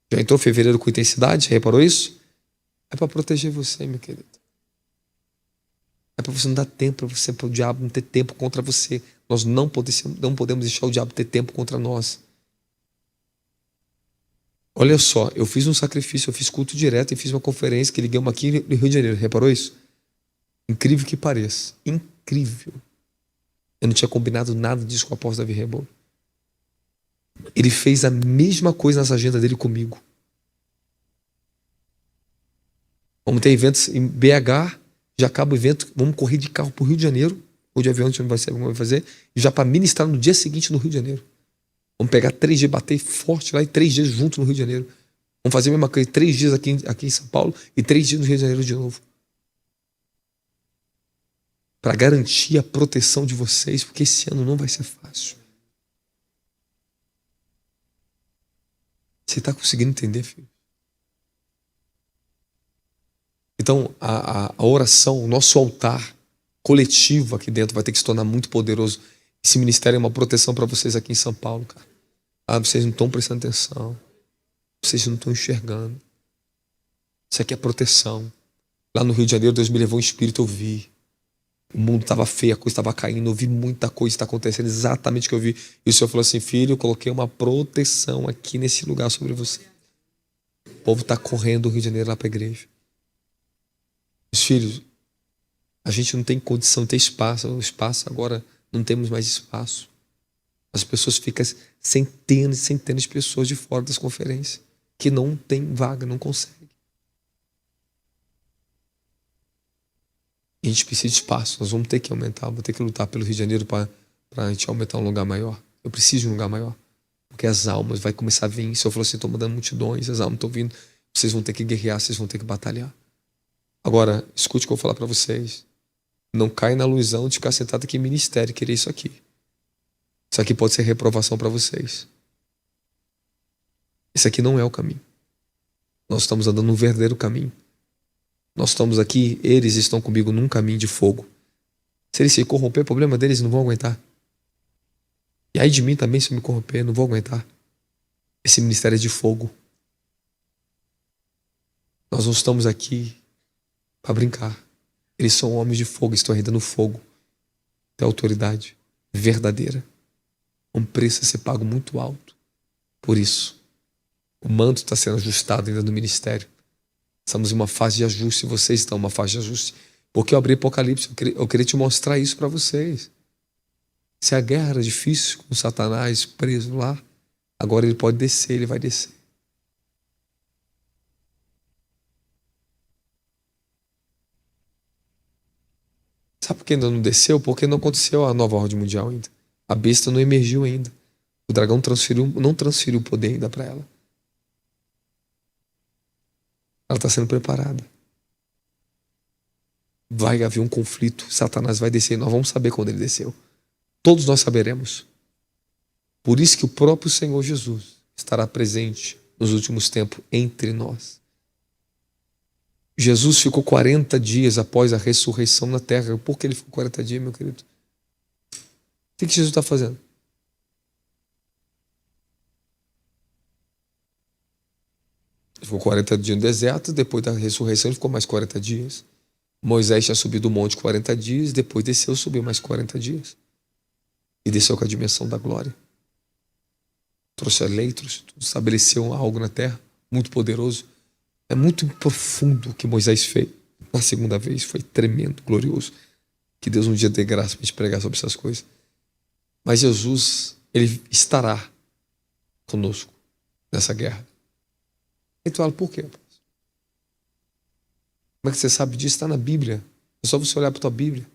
Já entrou em fevereiro com intensidade? Você reparou isso? É para proteger você, meu querido. É para você não dar tempo, para o diabo não ter tempo contra você. Nós não podemos deixar o diabo ter tempo contra nós. Olha só, eu fiz um sacrifício, eu fiz culto direto e fiz uma conferência que liguei uma aqui no Rio de Janeiro. Reparou isso? Incrível que pareça. Incrível. Eu não tinha combinado nada disso com o apóstolo Davi Rebolo. Ele fez a mesma coisa nessa agenda dele comigo. Vamos ter eventos em BH, já acaba o evento, vamos correr de carro para o Rio de Janeiro, ou de avião, a gente não vai saber como vai fazer, e já para ministrar no dia seguinte no Rio de Janeiro. Vamos pegar 3 dias, bater forte lá e 3 dias junto no Rio de Janeiro. Vamos fazer a mesma coisa, 3 dias aqui em São Paulo e 3 dias no Rio de Janeiro de novo. Para garantir a proteção de vocês, porque esse ano não vai ser fácil. Você está conseguindo entender, filho? Então, a oração, o nosso altar coletivo aqui dentro vai ter que se tornar muito poderoso. Esse ministério é uma proteção para vocês aqui em São Paulo, cara. Ah, vocês não estão prestando atenção. Vocês não estão enxergando. Isso aqui é proteção. Lá no Rio de Janeiro, Deus me levou em espírito, eu vi. O mundo estava feio, a coisa estava caindo, eu vi muita coisa está acontecendo, exatamente o que eu vi. E o Senhor falou assim, filho, eu coloquei uma proteção aqui nesse lugar sobre você. O povo está correndo do Rio de Janeiro lá para a igreja. Os filhos, a gente não tem condição de ter espaço. O espaço agora, não temos mais espaço. As pessoas ficam centenas e centenas de pessoas de fora das conferências, que não tem vaga, não consegue. A gente precisa de espaço, nós vamos ter que aumentar, vou ter que lutar pelo Rio de Janeiro para a gente aumentar um lugar maior. Eu preciso de um lugar maior. Porque as almas vai começar a vir. O Senhor falou assim: estou mandando multidões, as almas estão vindo. Vocês vão ter que guerrear, vocês vão ter que batalhar. Agora, escute o que eu vou falar para vocês. Não cai na ilusão de ficar sentado aqui em ministério e querer isso aqui. Isso aqui pode ser reprovação para vocês. Esse aqui não é o caminho. Nós estamos andando no verdadeiro caminho. Nós estamos aqui, eles estão comigo num caminho de fogo. Se eles se corromper, o problema deles, não vão aguentar. E aí de mim também, se eu me corromper, não vou aguentar. Esse ministério é de fogo. Nós não estamos aqui para brincar. Eles são homens de fogo, estão ainda no fogo. Tem autoridade verdadeira. Um preço a ser pago muito alto. Por isso, o manto está sendo ajustado ainda no ministério. Estamos em uma fase de ajuste, vocês estão em uma fase de ajuste. Porque eu abri Apocalipse, eu queria te mostrar isso para vocês. Se a guerra era difícil com Satanás preso lá, agora ele pode descer, ele vai descer. Sabe por que ainda não desceu? Porque não aconteceu a nova ordem mundial ainda. A besta não emergiu ainda. O dragão não transferiu o poder ainda para ela. Ela está sendo preparada. Vai haver um conflito. Satanás vai descer. Nós vamos saber quando ele desceu. Todos nós saberemos. Por isso que o próprio Senhor Jesus estará presente nos últimos tempos entre nós. Jesus ficou 40 dias após a ressurreição na terra. Por que ele ficou 40 dias, meu querido? O que Jesus está fazendo? Ele ficou 40 dias no deserto, depois da ressurreição ele ficou mais 40 dias. Moisés tinha subido o monte 40 dias, depois desceu, subiu mais 40 dias. E desceu com a dimensão da glória. Trouxe a lei, estabeleceu algo na terra, muito poderoso. É muito profundo o que Moisés fez. Na segunda vez foi tremendo, glorioso. Que Deus um dia dê graça para a gente pregar sobre essas coisas. Mas Jesus, ele estará conosco nessa guerra. E tu fala, por quê? Como é que você sabe disso? Está na Bíblia. É só você olhar para a tua Bíblia.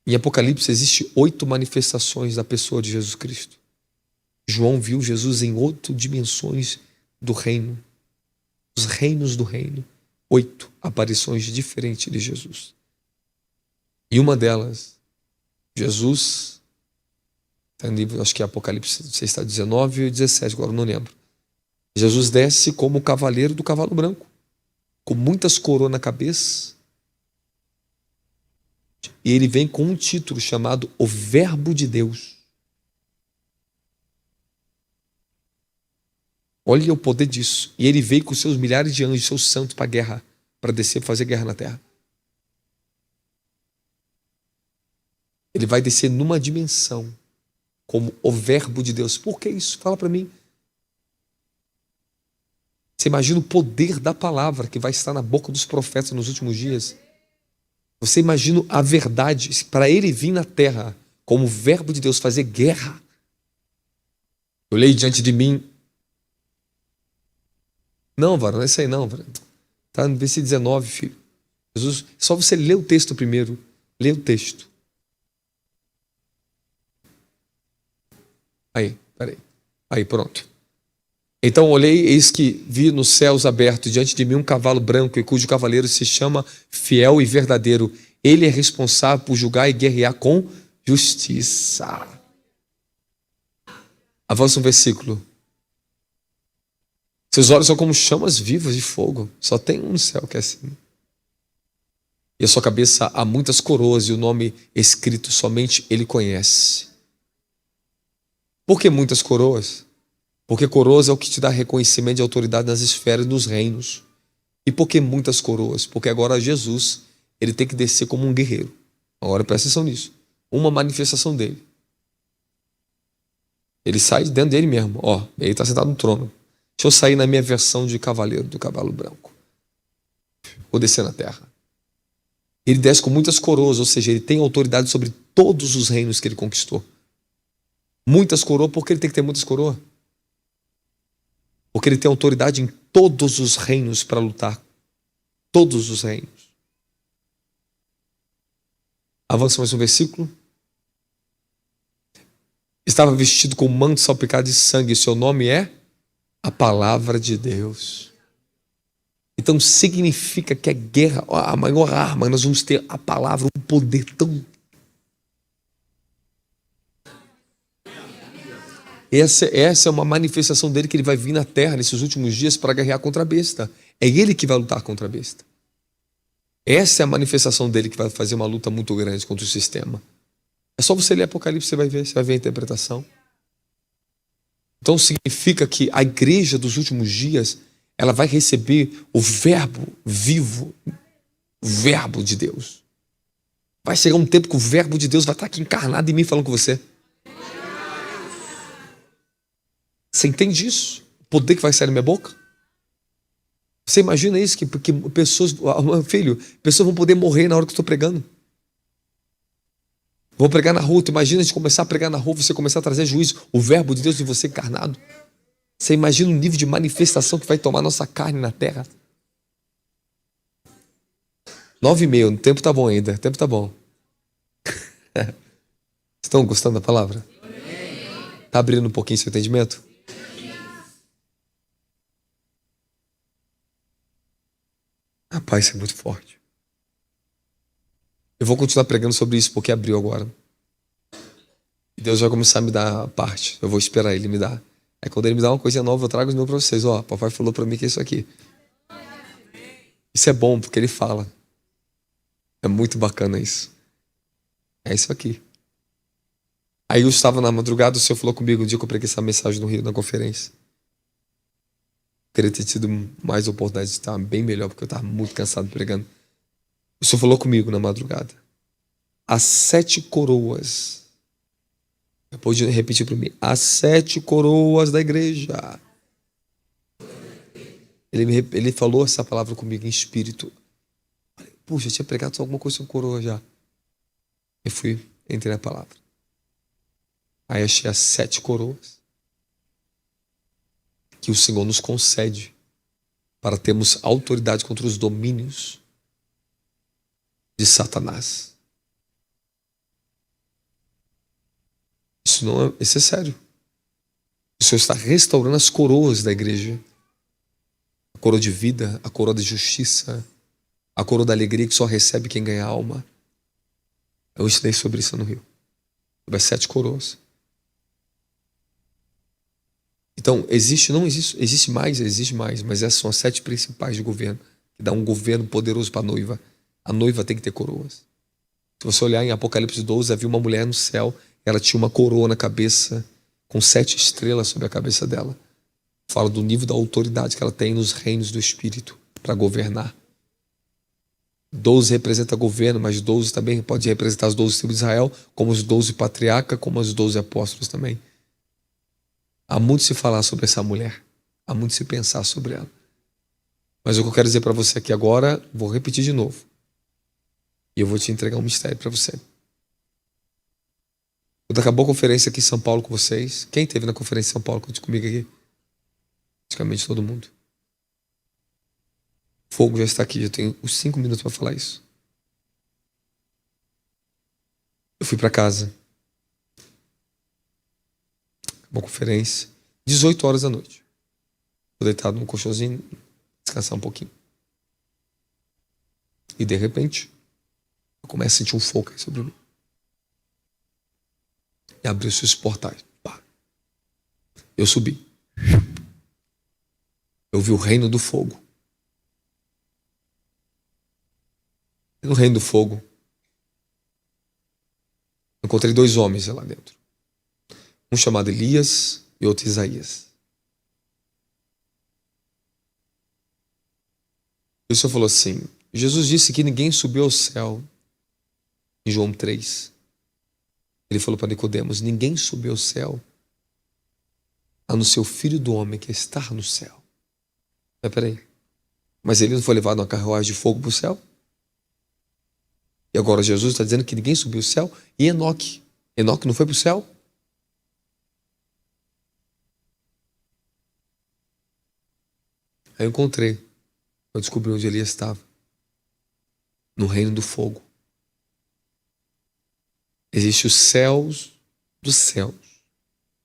Em Apocalipse existe 8 manifestações da pessoa de Jesus Cristo. João viu Jesus em 8 dimensões do reino. Os reinos do reino. 8 aparições diferentes de Jesus. E uma delas, Jesus, está no livro, acho que é Apocalipse, não sei se está 19 ou 17, agora não lembro. Jesus desce como o cavaleiro do cavalo branco, com muitas coroas na cabeça. E ele vem com um título chamado O Verbo de Deus. Olha o poder disso. E ele veio com seus milhares de anjos, seus santos para a guerra, para descer e fazer guerra na terra. Ele vai descer numa dimensão como o Verbo de Deus. Por que isso? Fala para mim. Você imagina o poder da palavra que vai estar na boca dos profetas nos últimos dias? Você imagina a verdade para ele vir na terra como o Verbo de Deus fazer guerra? Eu leio diante de mim. Não, varão, não é isso aí não, varão. Está no versículo 19, filho. Jesus, só você lê o texto primeiro. Lê o texto. Aí, peraí. Aí, pronto. Então olhei, eis que vi nos céus abertos diante de mim um cavalo branco, e cujo cavaleiro se chama Fiel e Verdadeiro. Ele é responsável por julgar e guerrear com justiça. Avança um versículo. Seus olhos são como chamas vivas de fogo. Só tem um no céu que é assim. E a sua cabeça há muitas coroas, e o nome escrito somente ele conhece. Por que muitas coroas? Porque coroas é o que te dá reconhecimento de autoridade nas esferas dos reinos. E por que muitas coroas? Porque agora Jesus, ele tem que descer como um guerreiro. Agora presta atenção nisso. Uma manifestação dele. Ele sai dentro dele mesmo. Ó, ele está sentado no trono. Deixa eu sair na minha versão de cavaleiro do cavalo branco. Vou descer na terra. Ele desce com muitas coroas, ou seja, ele tem autoridade sobre todos os reinos que ele conquistou. Muitas coroas, por que ele tem que ter muitas coroas? Porque ele tem autoridade em todos os reinos para lutar. Todos os reinos. Avança mais um versículo. Estava vestido com um manto salpicado de sangue. E seu nome é a Palavra de Deus. Então significa que a guerra, a maior arma, nós vamos ter a palavra, um poder tão... Essa é uma manifestação dele, que ele vai vir na terra nesses últimos dias para guerrear contra a besta. É ele que vai lutar contra a besta. Essa é a manifestação dele, que vai fazer uma luta muito grande contra o sistema. É só você ler Apocalipse, você vai ver a interpretação. Então significa que a igreja dos últimos dias, ela vai receber o verbo vivo, o verbo de Deus. Vai chegar um tempo que o verbo de Deus vai estar aqui encarnado em mim, falando com você. Você entende isso? O poder que vai sair da minha boca? Você imagina isso? Que pessoas, filho, pessoas vão poder morrer na hora que eu estou pregando. Vou pregar na rua. Tu imagina a gente começar a pregar na rua, você começar a trazer juízo, o verbo de Deus em você encarnado. Você imagina o nível de manifestação que vai tomar nossa carne na terra. 9h30, o tempo tá bom ainda, o tempo tá bom. Estão gostando da palavra? Tá abrindo um pouquinho seu entendimento? Rapaz, isso é muito forte. Eu vou continuar pregando sobre isso porque abriu agora. E Deus vai começar a me dar a parte. Eu vou esperar Ele me dar. É quando Ele me dá uma coisa nova, eu trago os meus para vocês. Ó, papai falou para mim que é isso aqui. Isso é bom porque Ele fala. É muito bacana isso. É isso aqui. Aí eu estava na madrugada, o Senhor falou comigo um dia que eu preguei essa mensagem no Rio, na conferência. Queria ter tido mais oportunidade de estar bem melhor, porque eu estava muito cansado pregando. O Senhor falou comigo na madrugada. As 7 coroas. Pode repetir para mim. As 7 coroas da igreja. Ele falou essa palavra comigo em espírito. Puxa, eu tinha pregado só alguma coisa sobre coroa já. Eu entrei na palavra. Aí achei as 7 coroas que o Senhor nos concede para termos autoridade contra os domínios de Satanás. Isso é sério. O Senhor está restaurando as coroas da igreja. A coroa de vida, a coroa de justiça, a coroa da alegria que só recebe quem ganha alma. Eu ensinei sobre isso no Rio. Sobre as 7 coroas. Então, existe mais, mas essas são as 7 principais de governo, que dá um governo poderoso para a noiva. A noiva tem que ter coroas. Se você olhar em Apocalipse 12, havia uma mulher no céu, ela tinha uma coroa na cabeça, com 7 estrelas sobre a cabeça dela. Fala do nível da autoridade que ela tem nos reinos do Espírito para governar. 12 representa governo, mas 12 também pode representar as 12 tribos de Israel, como os 12 patriarcas, como os 12 apóstolos também. Há muito se falar sobre essa mulher. Há muito se pensar sobre ela. Mas o que eu quero dizer para você aqui agora, vou repetir de novo. E eu vou te entregar um mistério para você. Quando acabou a conferência aqui em São Paulo com vocês, quem esteve na conferência em São Paulo comigo aqui? Praticamente todo mundo. O fogo já está aqui, já tenho uns 5 minutos para falar isso. Eu fui para casa. Acabou a conferência. 18 horas da noite. Estou deitado num colchãozinho, descansar um pouquinho. E de repente, eu começo a sentir um fogo aí sobre mim. E abriu-se os portais. Pá. Eu subi. Eu vi o reino do fogo. E no reino do fogo, eu encontrei 2 homens lá dentro. Um chamado Elias e outro Isaías. E o Senhor falou assim, Jesus disse que ninguém subiu ao céu. Em João 3. Ele falou para Nicodemos, ninguém subiu ao céu, a não ser o Filho do Homem que está no céu. Mas peraí, mas ele não foi levado numa carruagem de fogo para o céu? E agora Jesus está dizendo que ninguém subiu ao céu? E Enoque? Enoque não foi para o céu? Aí eu descobri onde Elias estava. No reino do fogo. Existem os céus dos céus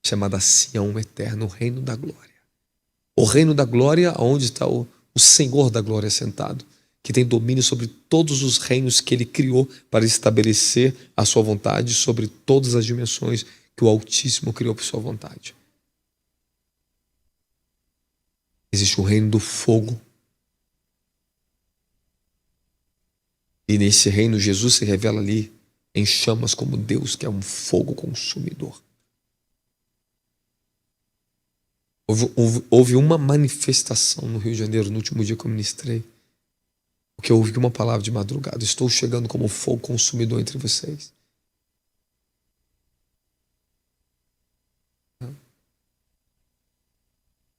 chamada Sião eterna, o reino da glória. O reino da glória, onde está o Senhor da glória sentado, que tem domínio sobre todos os reinos que ele criou para estabelecer a sua vontade sobre todas as dimensões que o Altíssimo criou por sua vontade. Existe o reino do fogo. E nesse reino Jesus se revela ali em chamas como Deus, que é um fogo consumidor. Houve uma manifestação no Rio de Janeiro no último dia que eu ministrei, porque eu ouvi uma palavra de madrugada: estou chegando como fogo consumidor entre vocês.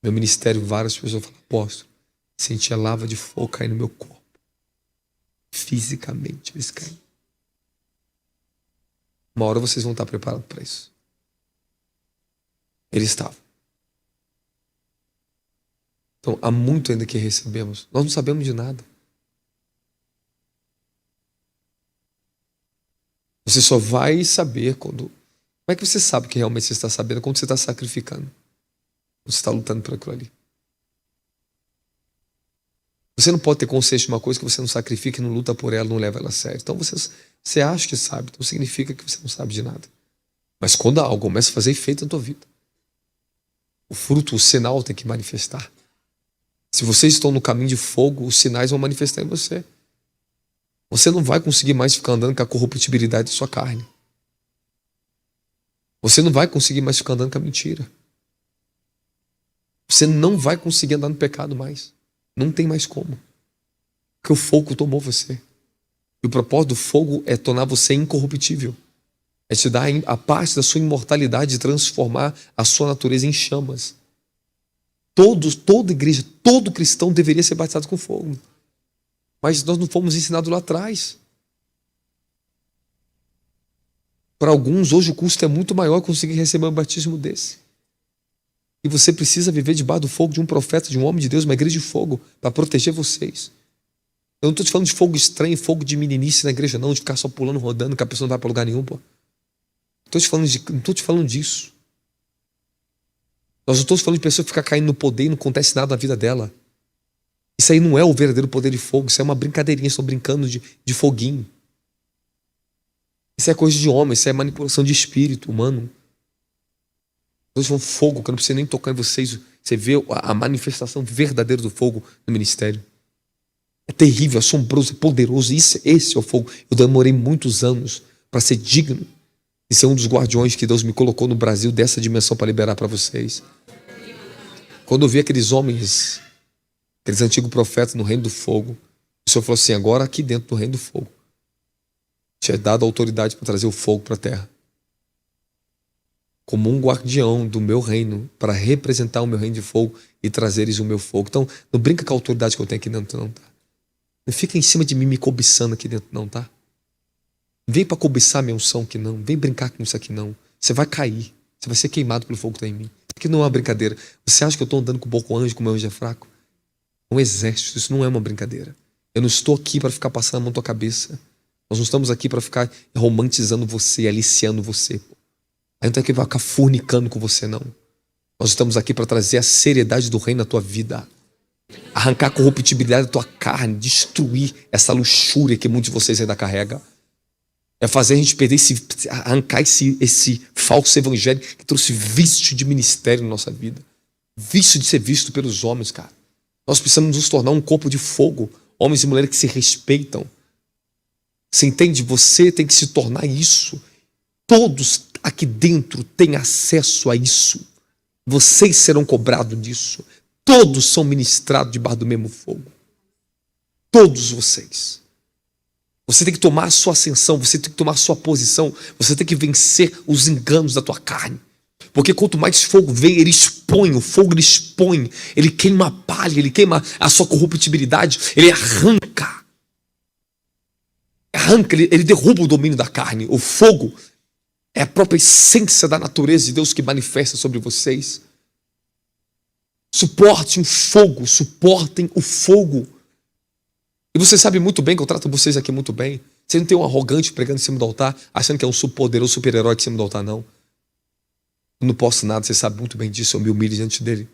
Meu ministério, várias pessoas falam: apóstolo, senti a lava de fogo cair no meu corpo. Fisicamente eles caem. Uma hora vocês vão estar preparados para isso. Eles estavam. Então, há muito ainda que recebemos. Nós não sabemos de nada. Você só vai saber quando... Como é que você sabe que realmente você está sabendo? Quando você está sacrificando. Quando você está lutando por aquilo ali. Você não pode ter consciência de uma coisa que você não sacrifica e não luta por ela, não leva ela a sério. Então você acha que sabe, então significa que você não sabe de nada. Mas quando algo começa a fazer efeito na tua vida, o fruto, o sinal tem que manifestar. Se vocês estão no caminho de fogo, os sinais vão manifestar em você. Você não vai conseguir mais ficar andando com a corruptibilidade da sua carne. Você não vai conseguir mais ficar andando com a mentira. Você não vai conseguir andar no pecado mais. Não tem mais como. Porque o fogo tomou você. E o propósito do fogo é tornar você incorruptível. É te dar a parte da sua imortalidade, de transformar a sua natureza em chamas. Toda igreja, todo cristão deveria ser batizado com fogo. Mas nós não fomos ensinados lá atrás. Para alguns, hoje o custo é muito maior conseguir receber um batismo desse. E você precisa viver debaixo do fogo de um profeta, de um homem de Deus, uma igreja de fogo, para proteger vocês. Eu não estou te falando de fogo estranho, fogo de meninice na igreja, não, de ficar só pulando, rodando, que a pessoa não vai para lugar nenhum, pô. Não estou te falando disso. Nós não estamos falando de pessoa que fica caindo no poder e não acontece nada na vida dela. Isso aí não é o verdadeiro poder de fogo, isso é uma brincadeirinha, estão brincando de foguinho. Isso é coisa de homem, isso é manipulação de espírito humano. Deus é um fogo que eu não preciso nem tocar em vocês. Você vê a manifestação verdadeira do fogo no ministério. É terrível, assombroso, é poderoso. Esse é o fogo. Eu demorei muitos anos para ser digno de ser um dos guardiões que Deus me colocou no Brasil dessa dimensão para liberar para vocês. Quando eu vi aqueles homens, aqueles antigos profetas no reino do fogo, o Senhor falou assim: agora aqui dentro do reino do fogo, te é dado a autoridade para trazer o fogo para a terra. Como um guardião do meu reino, para representar o meu reino de fogo e trazeres o meu fogo. Então, não brinca com a autoridade que eu tenho aqui dentro, não, tá? Não fica em cima de mim me cobiçando aqui dentro, não, tá? Não vem para cobiçar minha unção aqui, não. Vem brincar com isso aqui, não. Você vai cair. Você vai ser queimado pelo fogo que está em mim. Isso aqui não é uma brincadeira. Você acha que eu estou andando com o pouco anjo, com o meu anjo é fraco? É um exército, isso não é uma brincadeira. Eu não estou aqui para ficar passando a mão na tua cabeça. Nós não estamos aqui para ficar romantizando você, aliciando você. A gente não está aqui para ficar fornicando com você, não. Nós estamos aqui para trazer a seriedade do reino na tua vida. Arrancar a corruptibilidade da tua carne, destruir essa luxúria que muitos de vocês ainda carregam. É fazer a gente perder arrancar esse falso evangelho que trouxe vício de ministério na nossa vida. Vício de ser visto pelos homens, cara. Nós precisamos nos tornar um corpo de fogo. Homens e mulheres que se respeitam. Você entende? Você tem que se tornar isso. Todos aqui dentro têm acesso a isso. Vocês serão cobrados disso. Todos são ministrados debaixo do mesmo fogo. Todos vocês. Você tem que tomar a sua ascensão, você tem que tomar a sua posição, você tem que vencer os enganos da tua carne. Porque quanto mais fogo vem, ele expõe, o fogo ele expõe, ele queima a palha, ele queima a sua corruptibilidade, ele arranca, ele derruba o domínio da carne. O fogo é a própria essência da natureza de Deus que manifesta sobre vocês. Suportem o fogo. E você sabe muito bem que eu trato vocês aqui muito bem. Você não tem um arrogante pregando em cima do altar, achando que é um poderoso super-herói em cima do altar, não. Eu não posso nada, você sabe muito bem disso, eu me humilho diante dele.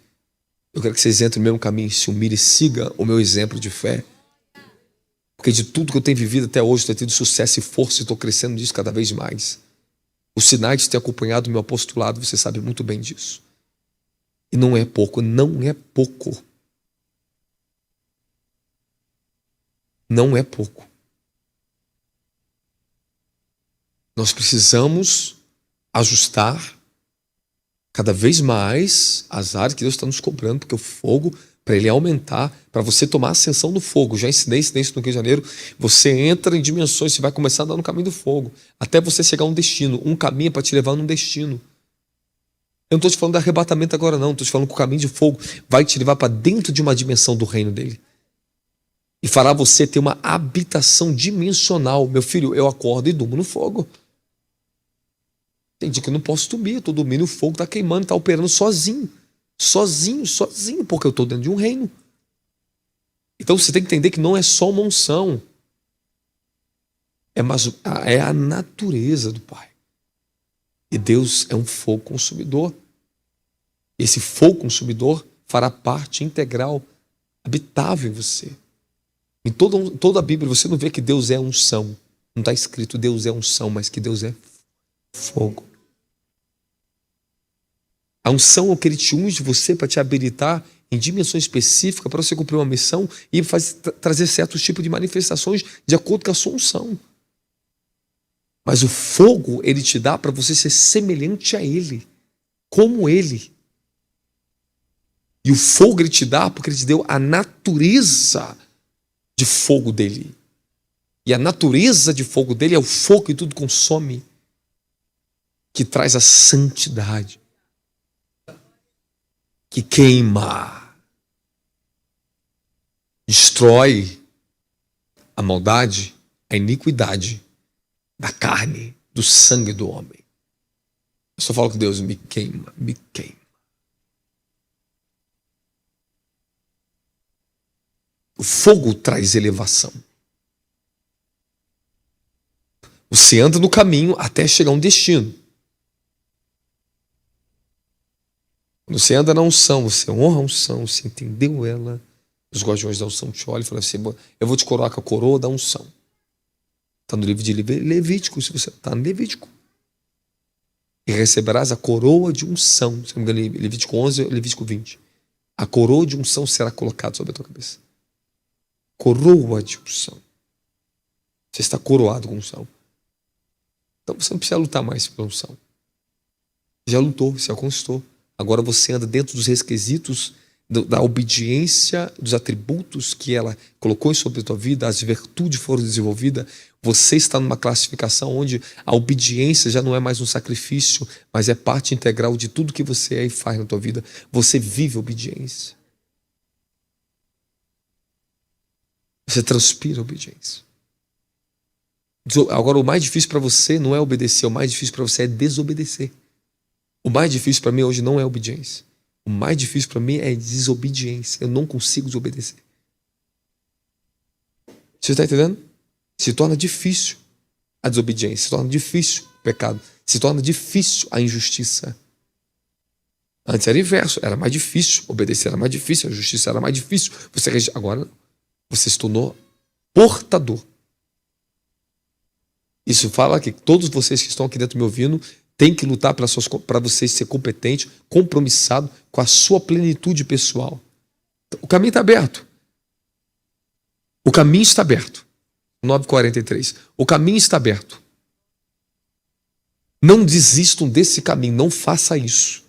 Eu quero que vocês entrem no mesmo caminho, se humilhem e siga o meu exemplo de fé. Porque de tudo que eu tenho vivido até hoje, eu tenho tido sucesso e força e estou crescendo nisso cada vez mais. Os sinais de ter acompanhado o meu apostolado, você sabe muito bem disso. E não é pouco, não é pouco. Não é pouco. Nós precisamos ajustar cada vez mais as áreas que Deus está nos cobrando, porque o fogo, para ele aumentar, para você tomar ascensão no fogo, já ensinei isso no Rio de Janeiro, você entra em dimensões, você vai começar a andar no caminho do fogo, até você chegar a um destino. Um caminho é para te levar num destino. Eu não estou te falando de arrebatamento agora não, estou te falando que o caminho de fogo vai te levar para dentro de uma dimensão do reino dele. E fará você ter uma habitação dimensional. Meu filho, eu acordo e durmo no fogo. Tem dia que eu não posso dormir, eu estou dormindo, o fogo está queimando, está operando sozinho, porque eu estou dentro de um reino. Então você tem que entender que não é só uma unção, é a natureza do Pai. E Deus é um fogo consumidor. Esse fogo consumidor fará parte integral, habitável em você. Em toda a Bíblia você não vê que Deus é unção. Não está escrito Deus é unção, mas que Deus é fogo. A unção é o que ele te unge você para te habilitar em dimensão específica para você cumprir uma missão e trazer certos tipos de manifestações de acordo com a sua unção. Mas o fogo ele te dá para você ser semelhante a ele, como ele. E o fogo ele te dá porque ele te deu a natureza de fogo dele. E a natureza de fogo dele é o fogo que tudo consome, que traz a santidade, que queima, destrói a maldade, a iniquidade da carne, do sangue do homem. Eu só falo com Deus, me queima, me queima. O fogo traz elevação. Você anda no caminho até chegar a um destino. Quando você anda na unção, você honra a unção, você entendeu ela. Os guardiões da unção te olham e falam assim, eu vou te coroar com a coroa da unção. Está no livro de Levítico, se você está no Levítico. E receberás a coroa de unção. Se não me engano, Levítico 11 ou Levítico 20. A coroa de unção será colocada sobre a tua cabeça. Coroa de unção. Você está coroado com unção. Então você não precisa lutar mais pela unção. Você já lutou, você já conquistou. Agora você anda dentro dos requisitos da obediência, dos atributos que ela colocou sobre a tua vida, as virtudes foram desenvolvidas. Você está numa classificação onde a obediência já não é mais um sacrifício, mas é parte integral de tudo que você é e faz na tua vida. Você vive obediência. Você transpira obediência. Agora o mais difícil para você não é obedecer, o mais difícil para você é desobedecer. O mais difícil para mim hoje não é obediência. O mais difícil para mim é desobediência. Eu não consigo desobedecer. Você está entendendo? Se torna difícil a desobediência, se torna difícil o pecado, se torna difícil a injustiça. Antes era o inverso, era mais difícil, obedecer era mais difícil, a justiça era mais difícil. Agora não. Você se tornou portador. Isso fala que todos vocês que estão aqui dentro me ouvindo têm que lutar para vocês ser competente, compromissado com a sua plenitude pessoal. O caminho está aberto. O caminho está aberto. 9:43. O caminho está aberto. Não desistam desse caminho, não faça isso.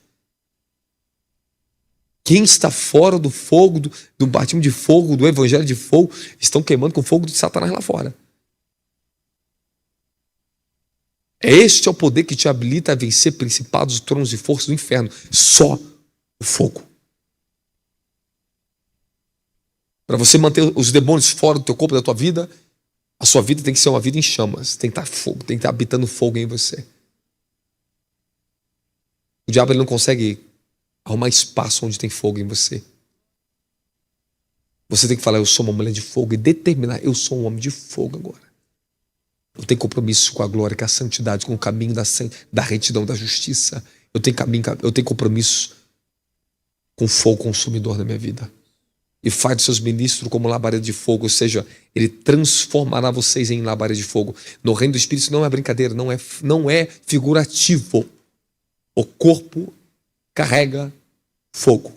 Quem está fora do fogo, do batismo de fogo, do evangelho de fogo, estão queimando com o fogo de Satanás lá fora. Este é o poder que te habilita a vencer principados, tronos e forças do inferno. Só o fogo. Para você manter os demônios fora do teu corpo, da tua vida, a sua vida tem que ser uma vida em chamas. Tem que estar fogo, tem que estar habitando fogo em você. O diabo ele não consegue arrumar espaço onde tem fogo em você. Você tem que falar, eu sou uma mulher de fogo, e determinar, eu sou um homem de fogo agora. Eu tenho compromisso com a glória, com a santidade, com o caminho da retidão, da justiça. Eu tenho caminho, eu tenho compromisso com o fogo consumidor da minha vida. E faz dos seus ministros como labareda de fogo, ou seja, ele transformará vocês em labareda de fogo. No reino do Espírito isso não é brincadeira, não é figurativo. O corpo carrega fogo.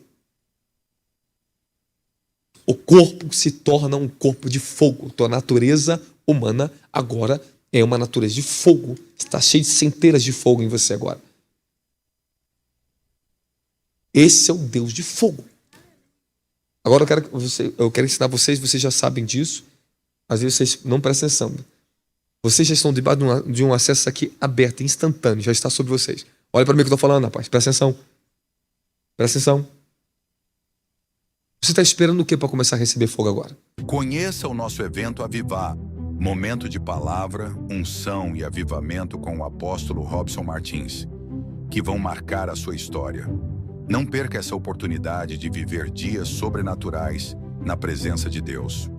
O corpo se torna um corpo de fogo. Tua natureza humana agora é uma natureza de fogo. Está cheio de centelhas de fogo em você agora. Esse é o Deus de fogo. Agora eu quero ensinar vocês já sabem disso. Às vezes vocês não prestam atenção. Vocês já estão debaixo de um acesso aqui aberto, instantâneo, já está sobre vocês. Olha para mim que eu estou falando, rapaz. Presta atenção. Presta atenção. Você está esperando o que para começar a receber fogo agora? Conheça o nosso evento Avivar, momento de palavra, unção e avivamento com o apóstolo Robson Martins, que vão marcar a sua história. Não perca essa oportunidade de viver dias sobrenaturais na presença de Deus.